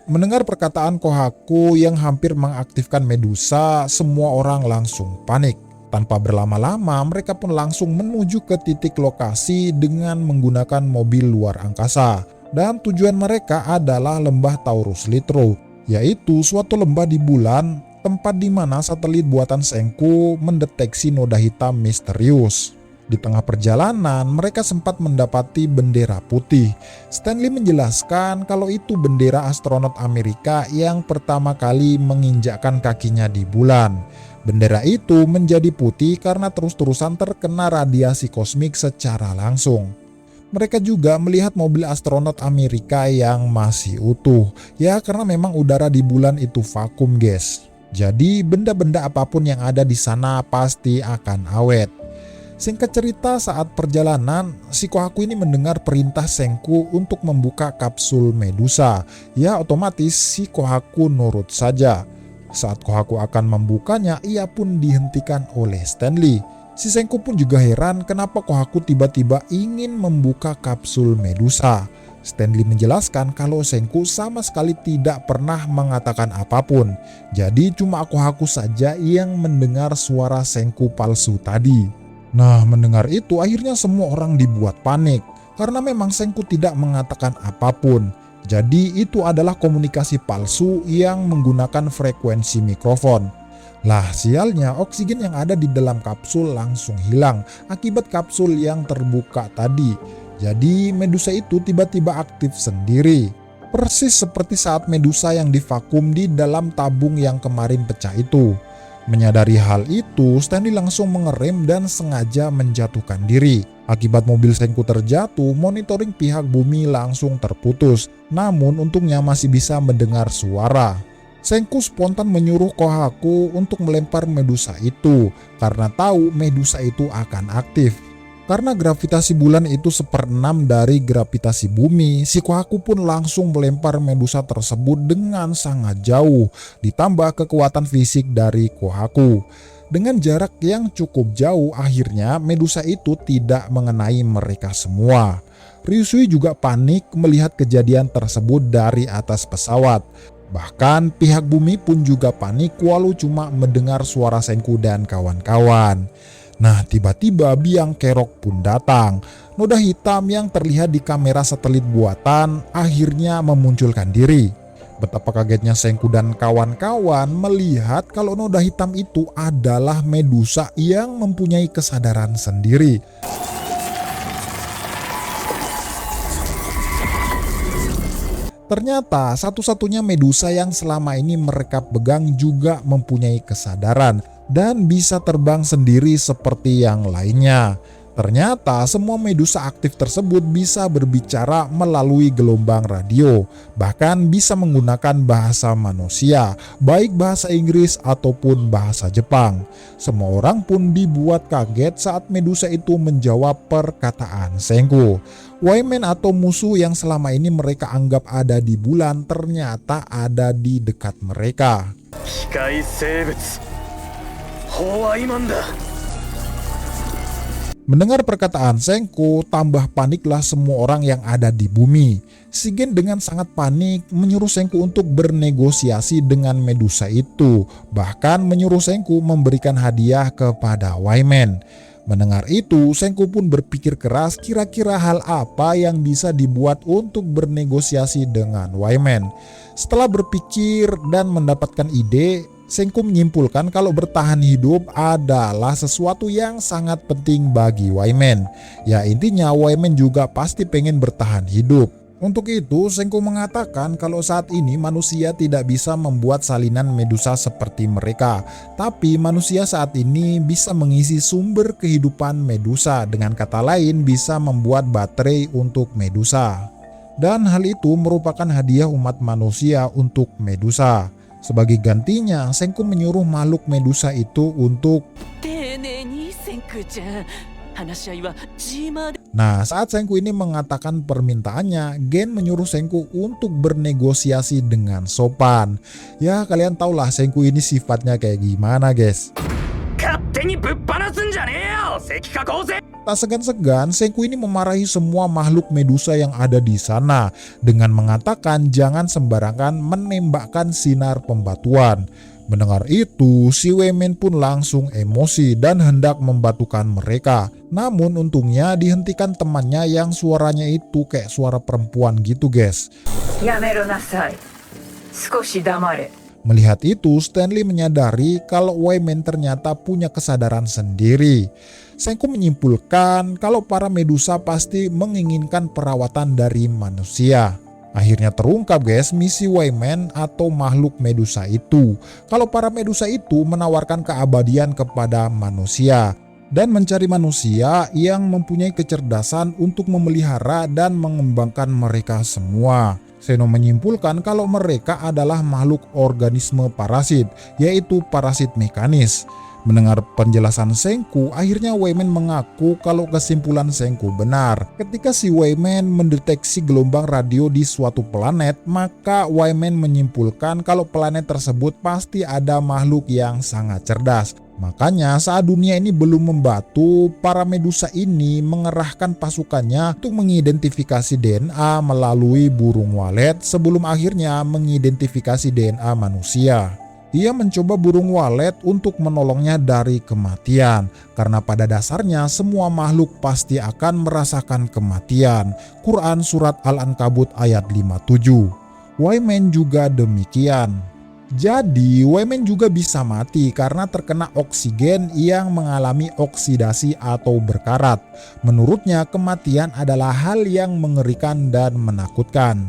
Mendengar perkataan Kohaku yang hampir mengaktifkan Medusa, semua orang langsung panik. Tanpa berlama-lama, mereka pun langsung menuju ke titik lokasi dengan menggunakan mobil luar angkasa. Dan tujuan mereka adalah lembah Taurus Littrow, yaitu suatu lembah di bulan, tempat di mana satelit buatan Senku mendeteksi noda hitam misterius. Di tengah perjalanan, mereka sempat mendapati bendera putih. Stanley menjelaskan kalau itu bendera astronot Amerika yang pertama kali menginjakkan kakinya di bulan. Bendera itu menjadi putih karena terus-terusan terkena radiasi kosmik secara langsung. Mereka juga melihat mobil astronot Amerika yang masih utuh. Ya karena memang udara di bulan itu vakum, guys. Jadi benda-benda apapun yang ada di sana pasti akan awet. Singkat cerita, saat perjalanan, si Kohaku ini mendengar perintah Senku untuk membuka kapsul Medusa. Ya otomatis si Kohaku nurut saja. Saat Kohaku akan membukanya, ia pun dihentikan oleh Stanley. Si Senku pun juga heran kenapa Kohaku tiba-tiba ingin membuka kapsul Medusa. Stanley menjelaskan kalau Senku sama sekali tidak pernah mengatakan apapun. Jadi cuma Kohaku saja yang mendengar suara Senku palsu tadi. Nah, mendengar itu akhirnya semua orang dibuat panik karena memang Senku tidak mengatakan apapun. Jadi itu adalah komunikasi palsu yang menggunakan frekuensi mikrofon. Lah sialnya, oksigen yang ada di dalam kapsul langsung hilang akibat kapsul yang terbuka tadi. Jadi Medusa itu tiba-tiba aktif sendiri. Persis seperti saat Medusa yang divakum di dalam tabung yang kemarin pecah itu. Menyadari hal itu, Stanley langsung mengerem dan sengaja menjatuhkan diri. Akibat mobil Senku terjatuh, monitoring pihak bumi langsung terputus. Namun untungnya masih bisa mendengar suara. Senku spontan menyuruh Kohaku untuk melempar Medusa itu karena tahu Medusa itu akan aktif. Karena gravitasi bulan itu 1/6 dari gravitasi bumi, si Kohaku pun langsung melempar Medusa tersebut dengan sangat jauh, ditambah kekuatan fisik dari Kohaku. Dengan jarak yang cukup jauh, akhirnya Medusa itu tidak mengenai mereka semua. Ryusui juga panik melihat kejadian tersebut dari atas pesawat. Bahkan pihak bumi pun juga panik walau cuma mendengar suara Senku dan kawan-kawan. Nah, tiba-tiba biang kerok pun datang. Noda hitam yang terlihat di kamera satelit buatan akhirnya memunculkan diri. Betapa kagetnya Senku dan kawan-kawan melihat kalau noda hitam itu adalah Medusa yang mempunyai kesadaran sendiri. Ternyata satu-satunya Medusa yang selama ini mereka pegang juga mempunyai kesadaran dan bisa terbang sendiri seperti yang lainnya. Ternyata semua Medusa aktif tersebut bisa berbicara melalui gelombang radio, bahkan bisa menggunakan bahasa manusia, baik bahasa Inggris ataupun bahasa Jepang. Semua orang pun dibuat kaget saat Medusa itu menjawab perkataan Senku. Wyman atau musuh yang selama ini mereka anggap ada di bulan ternyata ada di dekat mereka. Mendengar perkataan Senku, tambah paniklah semua orang yang ada di bumi. Shigen dengan sangat panik menyuruh Senku untuk bernegosiasi dengan Medusa itu. Bahkan menyuruh Senku memberikan hadiah kepada Wyman. Mendengar itu, Senku pun berpikir keras kira-kira hal apa yang bisa dibuat untuk bernegosiasi dengan Wyman. Setelah berpikir dan mendapatkan ide, Senku menyimpulkan kalau bertahan hidup adalah sesuatu yang sangat penting bagi Wyman. Ya intinya Wyman juga pasti pengen bertahan hidup. Untuk itu Senku mengatakan kalau saat ini manusia tidak bisa membuat salinan Medusa seperti mereka. Tapi manusia saat ini bisa mengisi sumber kehidupan Medusa. Dengan kata lain bisa membuat baterai untuk Medusa. Dan hal itu merupakan hadiah umat manusia untuk Medusa. Sebagai gantinya, Senku menyuruh makhluk Medusa itu untuk Nah, saat Senku ini mengatakan permintaannya, Gen menyuruh Senku untuk bernegosiasi dengan sopan. Ya, kalian tahulah Senku ini sifatnya kayak gimana, guys. 勝手にぶっ放すんじゃねえよ石化構成 Tak segan-segan, Senku ini memarahi semua makhluk Medusa yang ada di sana dengan mengatakan jangan sembarangan menembakkan sinar pembatuan. Mendengar itu, si Wayman pun langsung emosi dan hendak membatukan mereka. Namun untungnya dihentikan temannya yang suaranya itu kayak suara perempuan gitu, guys. やめろなさい。少し黙れ。 Melihat itu, Stanley menyadari kalau Wayman ternyata punya kesadaran sendiri. Senku menyimpulkan kalau para Medusa pasti menginginkan perawatan dari manusia. Akhirnya terungkap, guys, misi Wayman atau makhluk Medusa itu. Kalau para Medusa itu menawarkan keabadian kepada manusia dan mencari manusia yang mempunyai kecerdasan untuk memelihara dan mengembangkan mereka semua. Zeno menyimpulkan kalau mereka adalah makhluk organisme parasit, yaitu parasit mekanis. Mendengar penjelasan Senku, akhirnya Wayman mengaku kalau kesimpulan Senku benar. Ketika si Wayman mendeteksi gelombang radio di suatu planet, maka Wayman menyimpulkan kalau planet tersebut pasti ada makhluk yang sangat cerdas. Makanya saat dunia ini belum membatu, para Medusa ini mengerahkan pasukannya untuk mengidentifikasi DNA melalui burung walet sebelum akhirnya mengidentifikasi DNA manusia. Ia mencoba burung walet untuk menolongnya dari kematian, karena pada dasarnya semua makhluk pasti akan merasakan kematian. Quran Surat Al-Ankabut ayat 57. Wayman juga demikian. Jadi Wayman juga bisa mati karena terkena oksigen yang mengalami oksidasi atau berkarat. Menurutnya kematian adalah hal yang mengerikan dan menakutkan.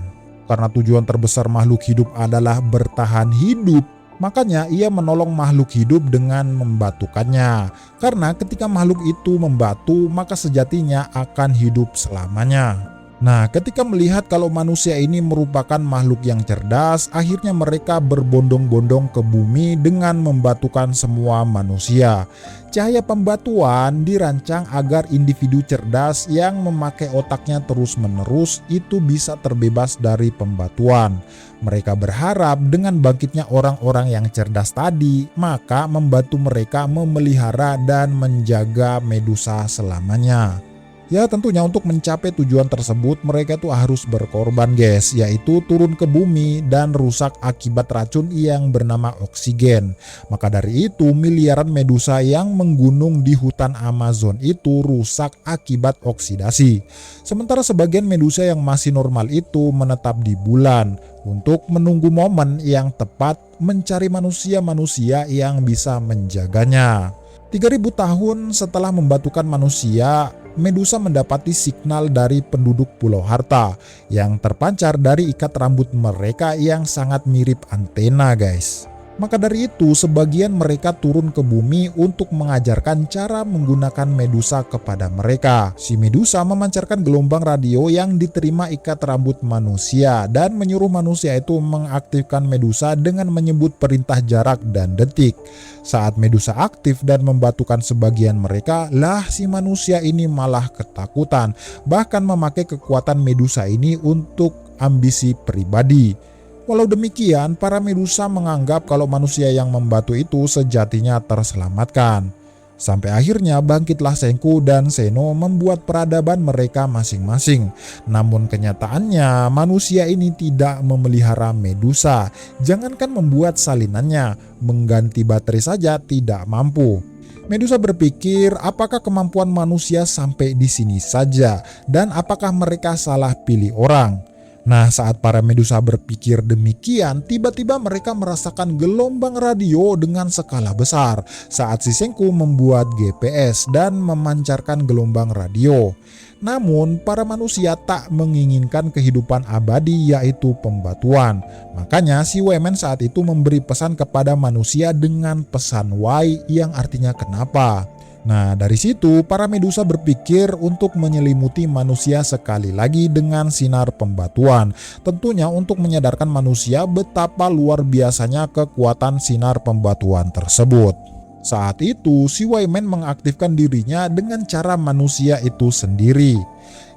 Karena tujuan terbesar makhluk hidup adalah bertahan hidup, makanya ia menolong makhluk hidup dengan membatukannya. Karena ketika makhluk itu membatu, maka sejatinya akan hidup selamanya. Nah, ketika melihat kalau manusia ini merupakan makhluk yang cerdas, akhirnya mereka berbondong-bondong ke bumi dengan membatukan semua manusia. Cahaya pembatuan dirancang agar individu cerdas yang memakai otaknya terus-menerus itu bisa terbebas dari pembatuan. Mereka berharap dengan bangkitnya orang-orang yang cerdas tadi, maka membantu mereka memelihara dan menjaga Medusa selamanya. Ya, tentunya untuk mencapai tujuan tersebut mereka tuh harus berkorban, guys, yaitu turun ke bumi dan rusak akibat racun yang bernama oksigen. Maka dari itu miliaran Medusa yang menggunung di hutan Amazon itu rusak akibat oksidasi. Sementara sebagian Medusa yang masih normal itu menetap di bulan untuk menunggu momen yang tepat mencari manusia-manusia yang bisa menjaganya. 3000 tahun setelah membatukan manusia, Medusa mendapati signal dari penduduk Pulau Harta yang terpancar dari ikat rambut mereka yang sangat mirip antena, guys. Maka dari itu sebagian mereka turun ke bumi untuk mengajarkan cara menggunakan Medusa kepada mereka. Si Medusa memancarkan gelombang radio yang diterima ikat rambut manusia dan menyuruh manusia itu mengaktifkan Medusa dengan menyebut perintah jarak dan detik. Saat Medusa aktif dan membatukan sebagian mereka, lah si manusia ini malah ketakutan, bahkan memakai kekuatan Medusa ini untuk ambisi pribadi. Walau demikian, para Medusa menganggap kalau manusia yang membatu itu sejatinya terselamatkan. Sampai akhirnya bangkitlah Senku dan Zeno membuat peradaban mereka masing-masing. Namun kenyataannya manusia ini tidak memelihara Medusa. Jangankan membuat salinannya, mengganti baterai saja tidak mampu. Medusa berpikir apakah kemampuan manusia sampai di sini saja dan apakah mereka salah pilih orang. Nah, saat para Medusa berpikir demikian, tiba-tiba mereka merasakan gelombang radio dengan skala besar saat si Senku membuat GPS dan memancarkan gelombang radio. Namun, para manusia tak menginginkan kehidupan abadi yaitu pembatuan. Makanya si Wayman saat itu memberi pesan kepada manusia dengan pesan why yang artinya kenapa. Nah, dari situ para Medusa berpikir untuk menyelimuti manusia sekali lagi dengan sinar pembatuan. Tentunya untuk menyadarkan manusia betapa luar biasanya kekuatan sinar pembatuan tersebut. Saat itu, si Wyman mengaktifkan dirinya dengan cara manusia itu sendiri,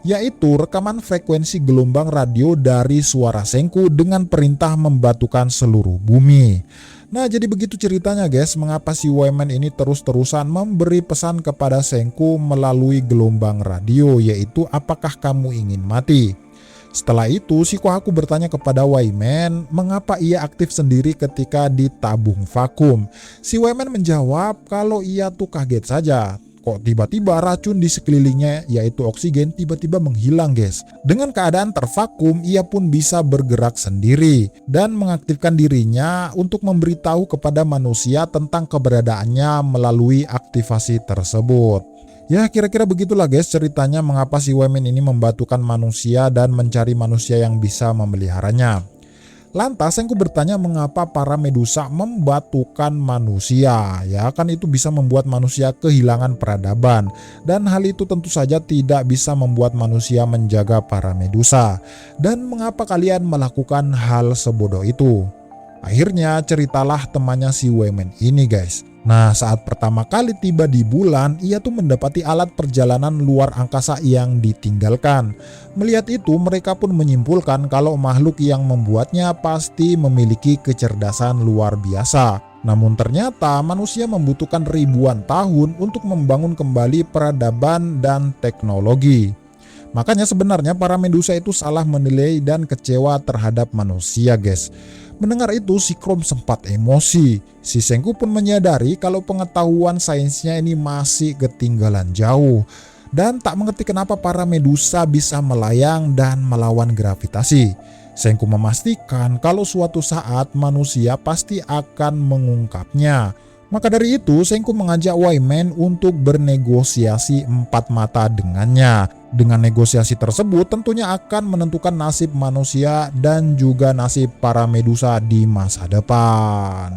yaitu rekaman frekuensi gelombang radio dari suara Senku dengan perintah membatukan seluruh bumi. Nah, jadi begitu ceritanya guys, mengapa si Wyman ini terus-terusan memberi pesan kepada Senku melalui gelombang radio, yaitu apakah kamu ingin mati? Setelah itu, si Kohaku bertanya kepada Wyman mengapa ia aktif sendiri ketika di tabung vakum. Si Wyman menjawab kalau ia tuh kaget saja. Kok tiba-tiba racun di sekelilingnya yaitu oksigen tiba-tiba menghilang guys. Dengan keadaan tervakum, ia pun bisa bergerak sendiri dan mengaktifkan dirinya untuk memberitahu kepada manusia tentang keberadaannya melalui aktivasi tersebut. Ya, kira-kira begitulah guys ceritanya mengapa si Wyman ini membatukan manusia dan mencari manusia yang bisa memeliharanya. Lantas Senku bertanya mengapa para Medusa membatukan manusia. Ya kan itu bisa membuat manusia kehilangan peradaban. Dan hal itu tentu saja tidak bisa membuat manusia menjaga para Medusa. Dan mengapa kalian melakukan hal sebodoh itu? Akhirnya ceritalah temannya si Wyman ini guys. Nah, saat pertama kali tiba di bulan, ia tuh mendapati alat perjalanan luar angkasa yang ditinggalkan. Melihat itu, mereka pun menyimpulkan kalau makhluk yang membuatnya pasti memiliki kecerdasan luar biasa. Namun ternyata manusia membutuhkan ribuan tahun untuk membangun kembali peradaban dan teknologi. Makanya sebenarnya para Medusa itu salah menilai dan kecewa terhadap manusia guys. Mendengar itu, si Chrome sempat emosi. Si Senku pun menyadari kalau pengetahuan sainsnya ini masih ketinggalan jauh. Dan tak mengerti kenapa para Medusa bisa melayang dan melawan gravitasi. Senku memastikan kalau suatu saat manusia pasti akan mengungkapnya. Maka dari itu, Senku mengajak Wyman untuk bernegosiasi empat mata dengannya. Dengan negosiasi tersebut tentunya akan menentukan nasib manusia dan juga nasib para Medusa di masa depan.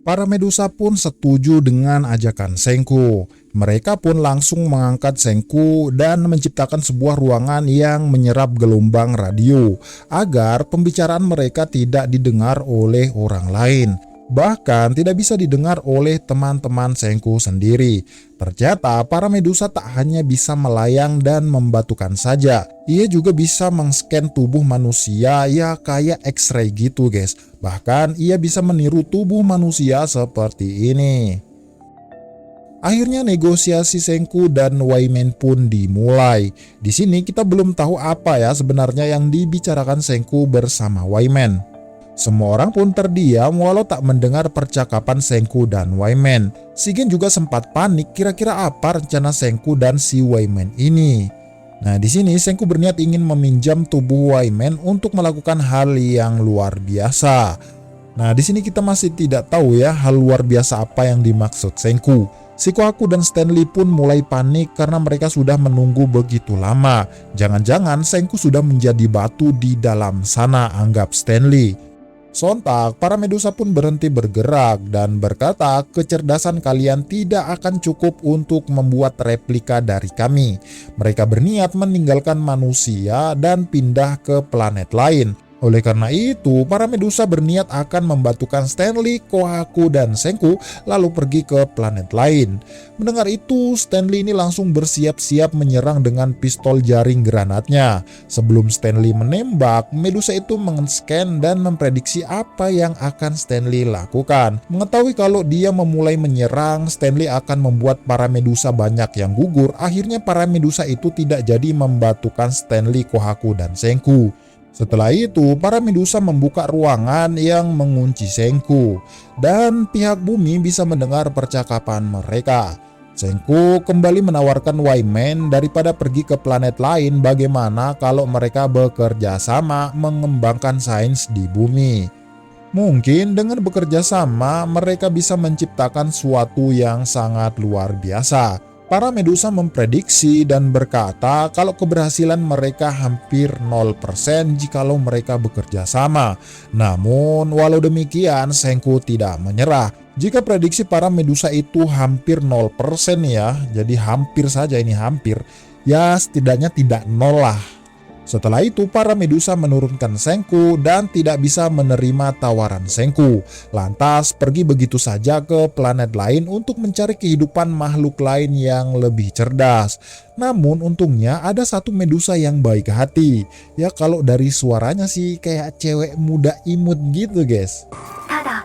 Para Medusa pun setuju dengan ajakan Senku. Mereka pun langsung mengangkat Senku dan menciptakan sebuah ruangan yang menyerap gelombang radio agar pembicaraan mereka tidak didengar oleh orang lain. Bahkan tidak bisa didengar oleh teman-teman Senku sendiri. Ternyata para Medusa tak hanya bisa melayang dan membatukan saja, ia juga bisa meng-scan tubuh manusia ya kayak X-ray gitu guys. Bahkan ia bisa meniru tubuh manusia seperti ini. Akhirnya negosiasi Senku dan Wyman pun dimulai. Di sini kita belum tahu apa ya sebenarnya yang dibicarakan Senku bersama Wyman. Semua orang pun terdiam walau tak mendengar percakapan Senku dan Wyman. Shigen juga sempat panik kira-kira apa rencana Senku dan si Wyman ini. Nah, di sini Senku berniat ingin meminjam tubuh Wyman untuk melakukan hal yang luar biasa. Nah, di sini kita masih tidak tahu ya hal luar biasa apa yang dimaksud Senku. Si Kohaku dan Stanley pun mulai panik karena mereka sudah menunggu begitu lama. Jangan-jangan Senku sudah menjadi batu di dalam sana, anggap Stanley. Sontak, para Medusa pun berhenti bergerak dan berkata, kecerdasan kalian tidak akan cukup untuk membuat replika dari kami. Mereka berniat meninggalkan manusia dan pindah ke planet lain. Oleh karena itu, para Medusa berniat akan membatukan Stanley, Kohaku, dan Senku lalu pergi ke planet lain. Mendengar itu, Stanley ini langsung bersiap-siap menyerang dengan pistol jaring granatnya. Sebelum Stanley menembak, Medusa itu meng-scan dan memprediksi apa yang akan Stanley lakukan. Mengetahui kalau dia memulai menyerang, Stanley akan membuat para Medusa banyak yang gugur. Akhirnya para Medusa itu tidak jadi membatukan Stanley, Kohaku, dan Senku. Setelah itu, para Medusa membuka ruangan yang mengunci Senku, dan pihak bumi bisa mendengar percakapan mereka. Senku kembali menawarkan Wyman daripada pergi ke planet lain, bagaimana kalau mereka bekerja sama mengembangkan sains di bumi. Mungkin dengan bekerja sama, mereka bisa menciptakan sesuatu yang sangat luar biasa. Para Medusa memprediksi dan berkata kalau keberhasilan mereka hampir 0% jikalau mereka bekerja sama. Namun walau demikian Senku tidak menyerah. Jika prediksi para Medusa itu hampir 0% ya, jadi hampir saja ini hampir, ya setidaknya tidak 0 lah. Setelah itu para Medusa menurunkan Senku dan tidak bisa menerima tawaran Senku. Lantas pergi begitu saja ke planet lain untuk mencari kehidupan makhluk lain yang lebih cerdas. Namun untungnya ada satu Medusa yang baik hati. Ya kalau dari suaranya sih kayak cewek muda imut gitu guys. ただ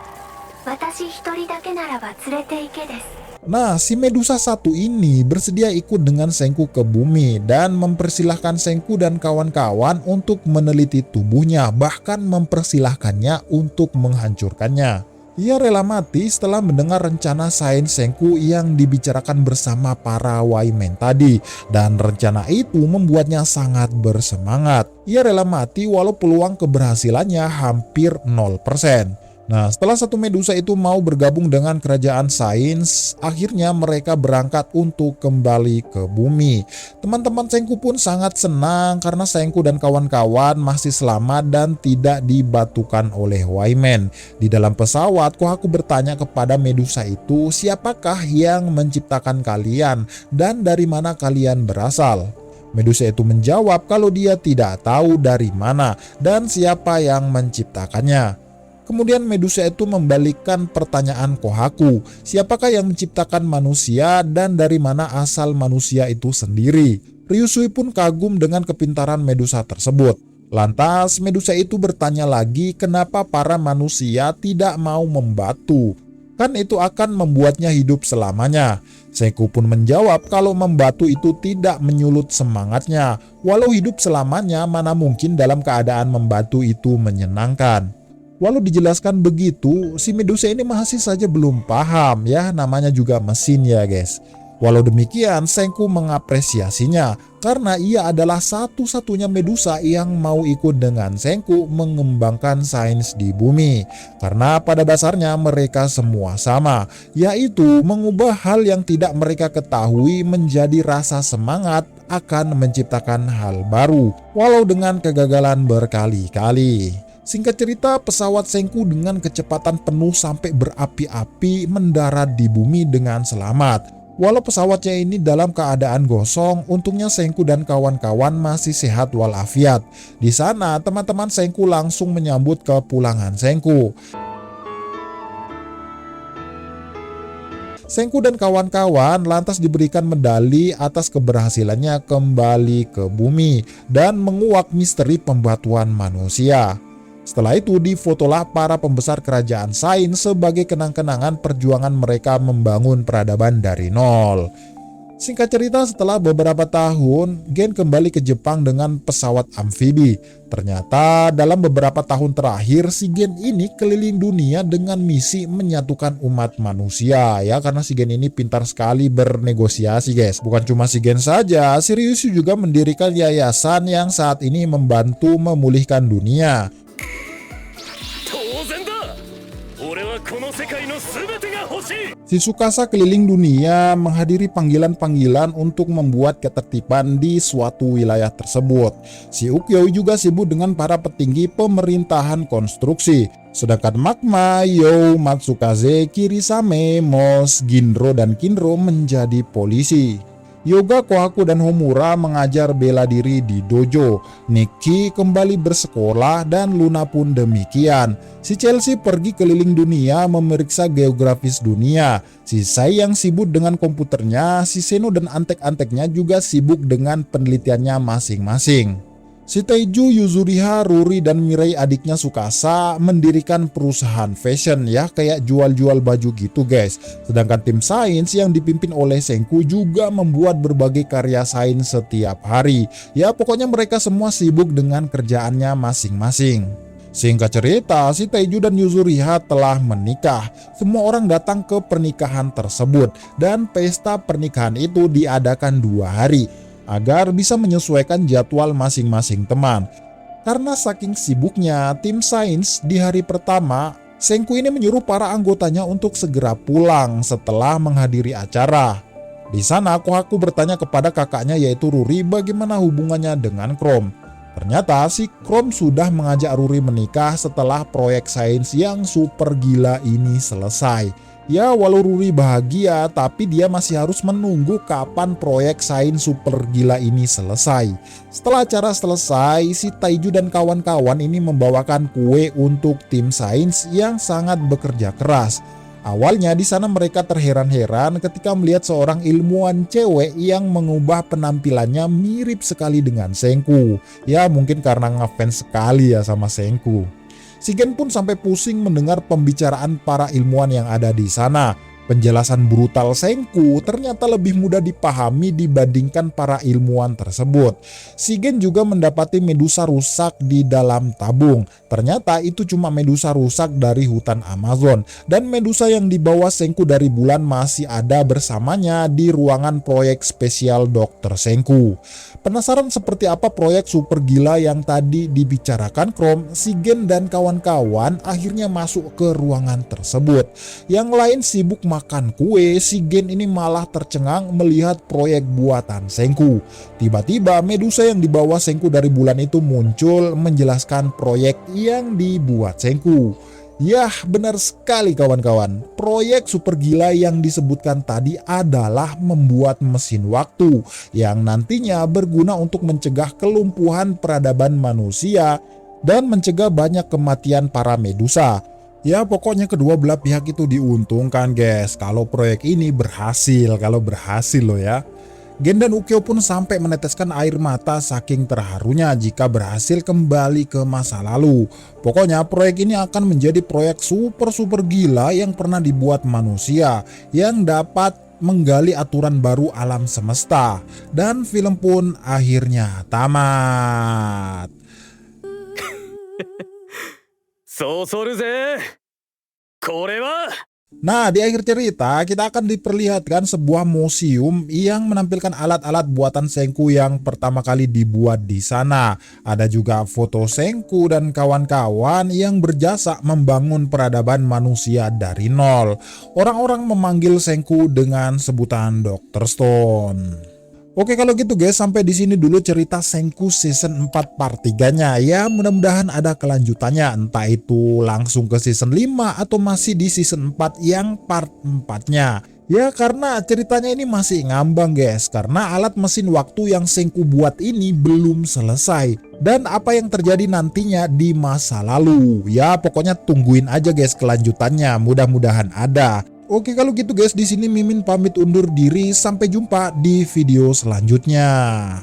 私一人だけならば連れて行けです Nah, si Medusa satu ini bersedia ikut dengan Senku ke bumi dan mempersilahkan Senku dan kawan-kawan untuk meneliti tubuhnya, bahkan mempersilahkannya untuk menghancurkannya. Ia rela mati setelah mendengar rencana sains Senku yang dibicarakan bersama para Waymen tadi, dan rencana itu membuatnya sangat bersemangat. Ia rela mati walau peluang keberhasilannya hampir 0%. Nah, setelah satu Medusa itu mau bergabung dengan kerajaan sains, akhirnya mereka berangkat untuk kembali ke bumi. Teman-teman Senku pun sangat senang karena Senku dan kawan-kawan masih selamat dan tidak dibatukan oleh Waymen. Di dalam pesawat, Kohaku bertanya kepada Medusa itu, siapakah yang menciptakan kalian dan dari mana kalian berasal? Medusa itu menjawab kalau dia tidak tahu dari mana dan siapa yang menciptakannya. Kemudian Medusa itu membalikkan pertanyaan Kohaku, siapakah yang menciptakan manusia dan dari mana asal manusia itu sendiri? Ryusui pun kagum dengan kepintaran Medusa tersebut. Lantas Medusa itu bertanya lagi kenapa para manusia tidak mau membatu. Kan itu akan membuatnya hidup selamanya. Senku pun menjawab kalau membatu itu tidak menyulut semangatnya. Walau hidup selamanya, mana mungkin dalam keadaan membatu itu menyenangkan. Walau dijelaskan begitu, si Medusa ini masih saja belum paham ya, namanya juga mesin ya guys. Walau demikian, Senku mengapresiasinya karena ia adalah satu-satunya Medusa yang mau ikut dengan Senku mengembangkan sains di bumi. Karena pada dasarnya mereka semua sama, yaitu mengubah hal yang tidak mereka ketahui menjadi rasa semangat akan menciptakan hal baru, walau dengan kegagalan berkali-kali. Singkat cerita, pesawat Senku dengan kecepatan penuh sampai berapi-api mendarat di bumi dengan selamat. Walau pesawatnya ini dalam keadaan gosong, untungnya Senku dan kawan-kawan masih sehat walafiat. Di sana, teman-teman Senku langsung menyambut kepulangan Senku. Senku dan kawan-kawan lantas diberikan medali atas keberhasilannya kembali ke bumi dan menguak misteri pembatuan manusia. Setelah itu difotolah para pembesar kerajaan sains sebagai kenang-kenangan perjuangan mereka membangun peradaban dari nol. Singkat cerita, setelah beberapa tahun, Gen kembali ke Jepang dengan pesawat amfibi. Ternyata dalam beberapa tahun terakhir, si Gen ini keliling dunia dengan misi menyatukan umat manusia ya, karena si Gen ini pintar sekali bernegosiasi guys. Bukan cuma si Gen saja, si Ryusui juga mendirikan yayasan yang saat ini membantu memulihkan dunia. Si Tsukasa keliling dunia menghadiri panggilan-panggilan untuk membuat ketertiban di suatu wilayah tersebut. Si Ukyo juga sibuk dengan para petinggi pemerintahan konstruksi. Sedangkan Magma, You, Matsukaze, Kirisame, Mos, Ginro, dan Kinro menjadi polisi. Yoga, Kohaku, dan Homura mengajar bela diri di dojo. Nikki kembali bersekolah dan Luna pun demikian. Si Chelsea pergi keliling dunia memeriksa geografis dunia. Si Sai yang sibuk dengan komputernya, si Seno dan antek-anteknya juga sibuk dengan penelitiannya masing-masing. Si Taiju, Yuzuriha, Ruri, dan Mirai adiknya Tsukasa mendirikan perusahaan fashion ya, kayak jual-jual baju gitu guys. Sedangkan tim sains yang dipimpin oleh Senku juga membuat berbagai karya sains setiap hari. Ya pokoknya mereka semua sibuk dengan kerjaannya masing-masing. Singkat cerita, si Taiju dan Yuzuriha telah menikah. Semua orang datang ke pernikahan tersebut dan pesta pernikahan itu diadakan 2 hari. Agar bisa menyesuaikan jadwal masing-masing teman. Karena saking sibuknya tim sains di hari pertama, Senku ini menyuruh para anggotanya untuk segera pulang setelah menghadiri acara. Di sana Kohaku bertanya kepada kakaknya yaitu Ruri bagaimana hubungannya dengan Chrome. Ternyata si Chrome sudah mengajak Ruri menikah setelah proyek sains yang super gila ini selesai. Ya, walau Ruri bahagia, tapi dia masih harus menunggu kapan proyek sains super gila ini selesai. Setelah acara selesai, si Taiju dan kawan-kawan ini membawakan kue untuk tim sains yang sangat bekerja keras. Awalnya di sana mereka terheran-heran ketika melihat seorang ilmuwan cewek yang mengubah penampilannya mirip sekali dengan Senku. Ya, mungkin karena ngefans sekali ya sama Senku. Shigen pun sampai pusing mendengar pembicaraan para ilmuwan yang ada di sana. Penjelasan brutal Senku ternyata lebih mudah dipahami dibandingkan para ilmuwan tersebut. Shigen juga mendapati medusa rusak di dalam tabung. Ternyata itu cuma medusa rusak dari hutan Amazon. Dan medusa yang dibawa Senku dari bulan masih ada bersamanya di ruangan proyek spesial Dr. Senku. Penasaran seperti apa proyek super gila yang tadi dibicarakan Chrome, Shigen dan kawan-kawan akhirnya masuk ke ruangan tersebut. Yang lain sibuk makan kue, Shigen ini malah tercengang melihat proyek buatan Senku. Tiba-tiba medusa yang dibawa Senku dari bulan itu muncul menjelaskan proyek yang dibuat Senku. Yah, benar sekali kawan-kawan. Proyek super gila yang disebutkan tadi adalah membuat mesin waktu yang nantinya berguna untuk mencegah kelumpuhan peradaban manusia dan mencegah banyak kematian para medusa. Ya, pokoknya kedua belah pihak itu diuntungkan guys kalau proyek ini berhasil, loh ya. Gen dan Ukyo pun sampai meneteskan air mata saking terharunya jika berhasil kembali ke masa lalu. Pokoknya proyek ini akan menjadi proyek super gila yang pernah dibuat manusia yang dapat menggali aturan baru alam semesta. Dan film pun akhirnya tamat. そうそるぜこれは Nah, di akhir cerita kita akan diperlihatkan sebuah museum yang menampilkan alat-alat buatan Senku yang pertama kali dibuat di sana. Ada juga foto Senku dan kawan-kawan yang berjasa membangun peradaban manusia dari nol. Orang-orang memanggil Senku dengan sebutan Dr. Stone. Oke, kalau gitu guys, sampai di sini dulu cerita Senku season 4 part 3-nya ya. Mudah-mudahan ada kelanjutannya, entah itu langsung ke season 5 atau masih di season 4 yang part 4-nya. Ya, karena ceritanya ini masih ngambang guys, karena alat mesin waktu yang Senku buat ini belum selesai. Dan apa yang terjadi nantinya di masa lalu. Ya, pokoknya tungguin aja guys kelanjutannya, mudah-mudahan ada. Oke, kalau gitu guys, di sini Mimin pamit undur diri. Sampai jumpa di video selanjutnya.